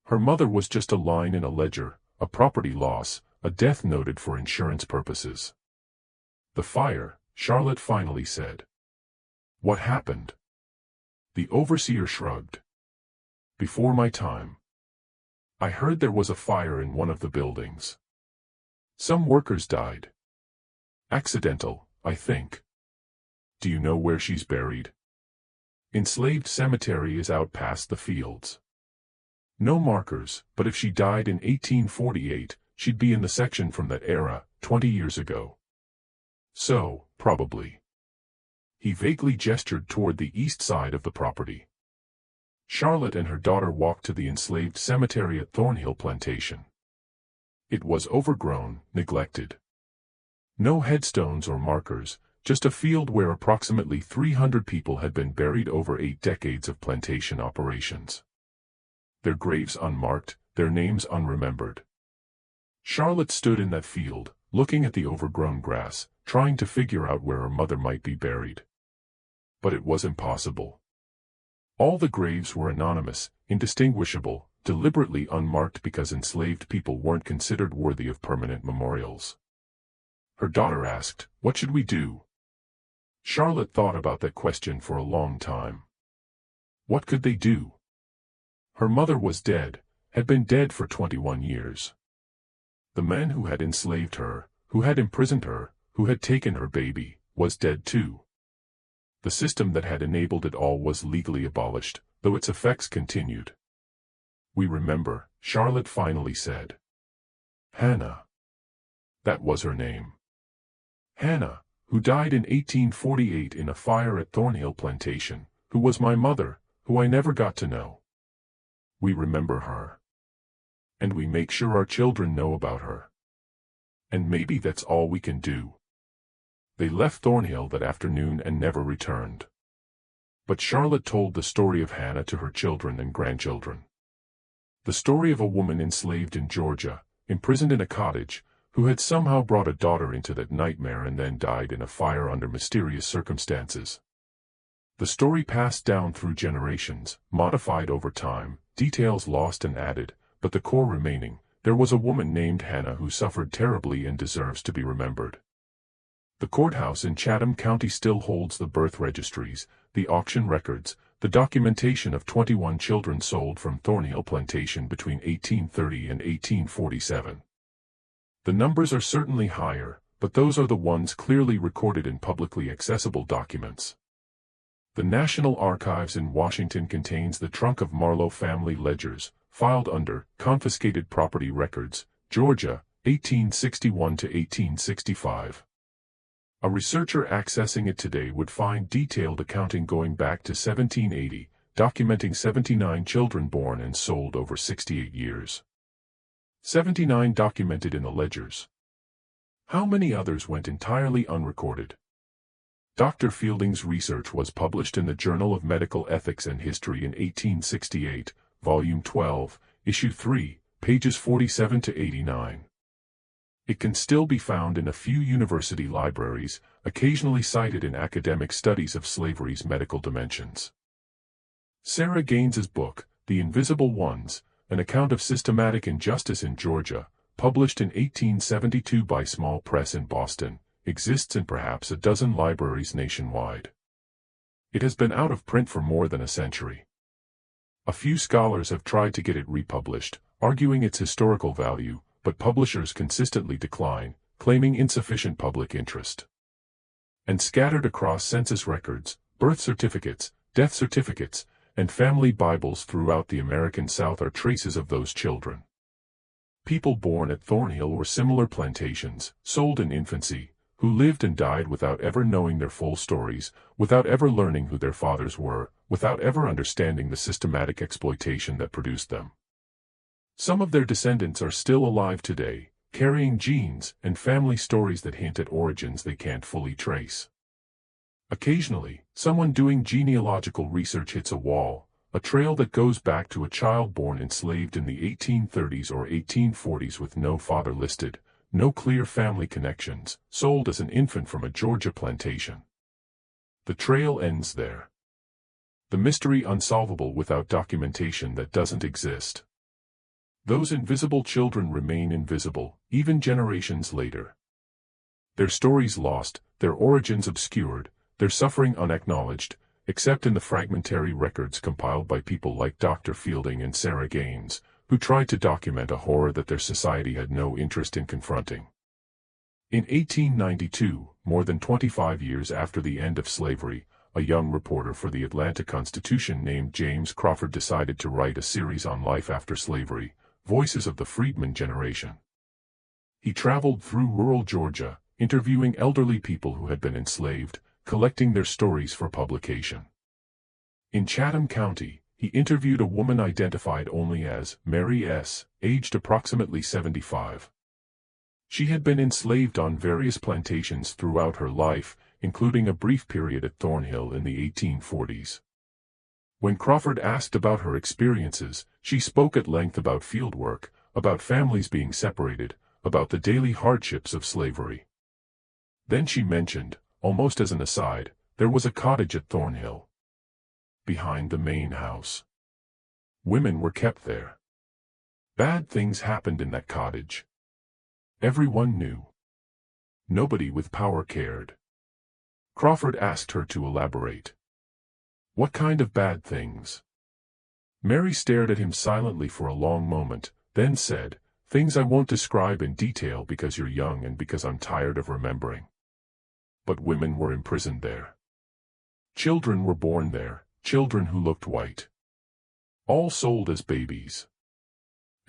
Her mother was just a line in a ledger, a property loss, a death noted for insurance purposes. "The fire," Charlotte finally said. "What happened?" The overseer shrugged. "Before my time. I heard there was a fire in one of the buildings. Some workers died. Accidental, I think. Do you know where she's buried?" "Enslaved Cemetery is out past the fields." No markers, but if she died in 1848, she'd be in the section from that era, 20 years ago. So, probably. He vaguely gestured toward the east side of the property. Charlotte and her daughter walked to the enslaved cemetery at Thornhill Plantation. It was overgrown, neglected. No headstones or markers, just a field where approximately 300 people had been buried over 8 decades of plantation operations. Their graves unmarked, their names unremembered. Charlotte stood in that field, looking at the overgrown grass, trying to figure out where her mother might be buried. But it was impossible. All the graves were anonymous, indistinguishable, deliberately unmarked because enslaved people weren't considered worthy of permanent memorials. Her daughter asked, "What should we do?" Charlotte thought about that question for a long time. What could they do? Her mother was dead, had been dead for 21 years. The man who had enslaved her, who had imprisoned her, who had taken her baby, was dead too. The system that had enabled it all was legally abolished, though its effects continued. "We remember," Charlotte finally said. Hannah. That was her name. Hannah, who died in 1848 in a fire at Thornhill Plantation, who was my mother, who I never got to know. We remember her. And we make sure our children know about her. And maybe that's all we can do. They left Thornhill that afternoon and never returned. But Charlotte told the story of Hannah to her children and grandchildren. The story of a woman enslaved in Georgia, imprisoned in a cottage, who had somehow brought a daughter into that nightmare and then died in a fire under mysterious circumstances. The story passed down through generations, modified over time, details lost and added, but the core remaining. There was a woman named Hannah who suffered terribly and deserves to be remembered. The courthouse in Chatham County still holds the birth registries, the auction records, the documentation of 21 children sold from Thornhill Plantation between 1830 and 1847. The numbers are certainly higher, but those are the ones clearly recorded in publicly accessible documents. The National Archives in Washington contains the trunk of Marlowe family ledgers, filed under Confiscated Property Records, Georgia, 1861 to 1865. A researcher accessing it today would find detailed accounting going back to 1780, documenting 79 children born and sold over 68 years. 79 documented in the ledgers. How many others went entirely unrecorded? Dr. Fielding's research was published in the Journal of Medical Ethics and History in 1868, Volume 12, Issue 3, pages 47 to 89. It can still be found in a few university libraries, occasionally cited in academic studies of slavery's medical dimensions. Sarah Gaines's book, The Invisible Ones, An Account of Systematic Injustice in Georgia, published in 1872 by Small Press in Boston, exists in perhaps a dozen libraries nationwide. It has been out of print for more than a century. A few scholars have tried to get it republished, arguing its historical value, but publishers consistently decline, claiming insufficient public interest. And scattered across census records, birth certificates, death certificates, and family Bibles throughout the American South are traces of those children. People born at Thornhill or similar plantations, sold in infancy, who lived and died without ever knowing their full stories, without ever learning who their fathers were, without ever understanding the systematic exploitation that produced them. Some of their descendants are still alive today, carrying genes and family stories that hint at origins they can't fully trace. Occasionally, someone doing genealogical research hits a wall, a trail that goes back to a child born enslaved in the 1830s or 1840s with no father listed, no clear family connections, sold as an infant from a Georgia plantation. The trail ends there. The mystery unsolvable without documentation that doesn't exist. Those invisible children remain invisible, even generations later. Their stories lost, their origins obscured, their suffering unacknowledged, except in the fragmentary records compiled by people like Dr. Fielding and Sarah Gaines, who tried to document a horror that their society had no interest in confronting. In 1892, more than 25 years after the end of slavery, a young reporter for the Atlanta Constitution named James Crawford decided to write a series on life after slavery, Voices of the Freedmen Generation. He traveled through rural Georgia, interviewing elderly people who had been enslaved, collecting their stories for publication. In Chatham County, he interviewed a woman identified only as Mary S., aged approximately 75. She had been enslaved on various plantations throughout her life, including a brief period at Thornhill in the 1840s. When Crawford asked about her experiences, she spoke at length about fieldwork, about families being separated, about the daily hardships of slavery. Then she mentioned, almost as an aside, there was a cottage at Thornhill, behind the main house. Women were kept there. Bad things happened in that cottage. Everyone knew. Nobody with power cared. Crawford asked her to elaborate. What kind of bad things? Mary stared at him silently for a long moment, then said, things I won't describe in detail because you're young and because I'm tired of remembering. But women were imprisoned there. Children were born there, children who looked white. All sold as babies.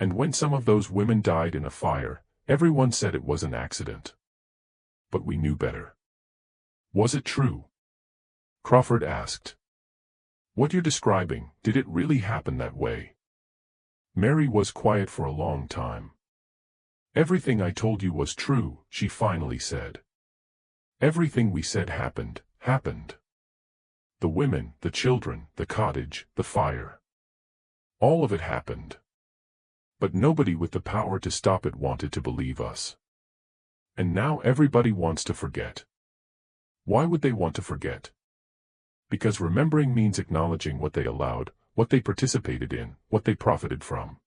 And when some of those women died in a fire, everyone said it was an accident. But we knew better. Was it true? Crawford asked. What you're describing, did it really happen that way? Mary was quiet for a long time. Everything I told you was true, she finally said. Everything we said happened, happened. The women, the children, the cottage, the fire. All of it happened. But nobody with the power to stop it wanted to believe us. And now everybody wants to forget. Why would they want to forget? Because remembering means acknowledging what they allowed, what they participated in, what they profited from.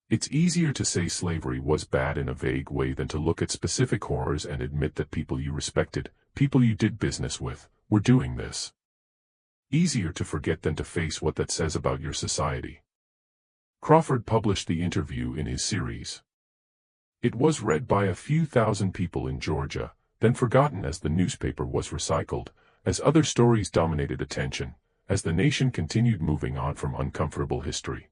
It's easier to say slavery was bad in a vague way than to look at specific horrors and admit that people you respected, people you did business with, were doing this. Easier to forget than to face what that says about your society. Crawford published the interview in his series. It was read by a few thousand people in Georgia, then forgotten as the newspaper was recycled, as other stories dominated attention, as the nation continued moving on from uncomfortable history.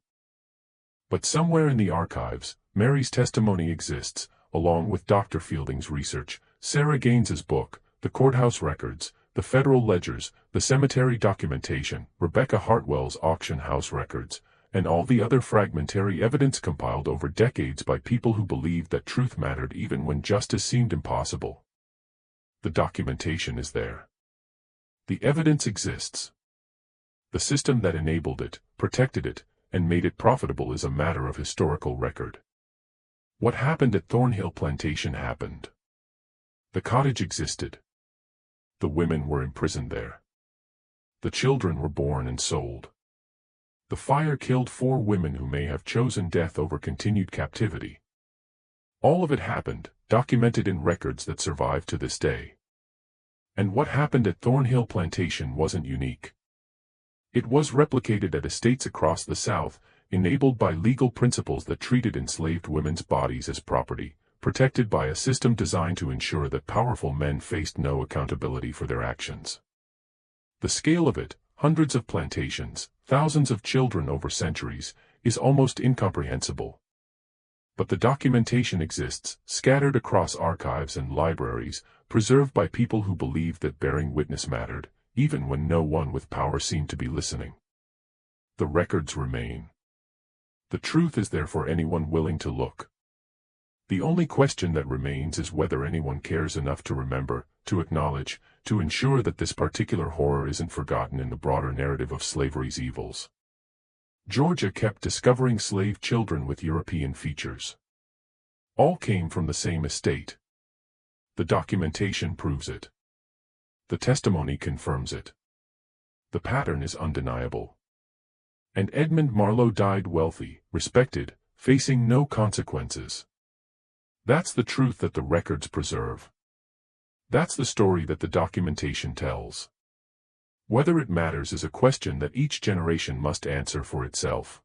But somewhere in the archives, Mary's testimony exists, along with Dr. Fielding's research, Sarah Gaines's book, the courthouse records, the federal ledgers, the cemetery documentation, Rebecca Hartwell's auction house records, and all the other fragmentary evidence compiled over decades by people who believed that truth mattered even when justice seemed impossible. The documentation is there. The evidence exists. The system that enabled it, protected it, and made it profitable is a matter of historical record. What happened at Thornhill Plantation happened. The cottage existed. The women were imprisoned there. The children were born and sold. The fire killed 4 women who may have chosen death over continued captivity. All of it happened, documented in records that survive to this day. And what happened at Thornhill Plantation wasn't unique. It was replicated at estates across the South, enabled by legal principles that treated enslaved women's bodies as property, protected by a system designed to ensure that powerful men faced no accountability for their actions. The scale of it, hundreds of plantations, thousands of children over centuries, is almost incomprehensible. But the documentation exists, scattered across archives and libraries, preserved by people who believed that bearing witness mattered, even when no one with power seemed to be listening. The records remain. The truth is there for anyone willing to look. The only question that remains is whether anyone cares enough to remember, to acknowledge, to ensure that this particular horror isn't forgotten in the broader narrative of slavery's evils. Georgia kept discovering slave children with European features. All came from the same estate. The documentation proves it. The testimony confirms it. The pattern is undeniable. And Edmund Marlowe died wealthy, respected, facing no consequences. That's the truth that the records preserve. That's the story that the documentation tells. Whether it matters is a question that each generation must answer for itself.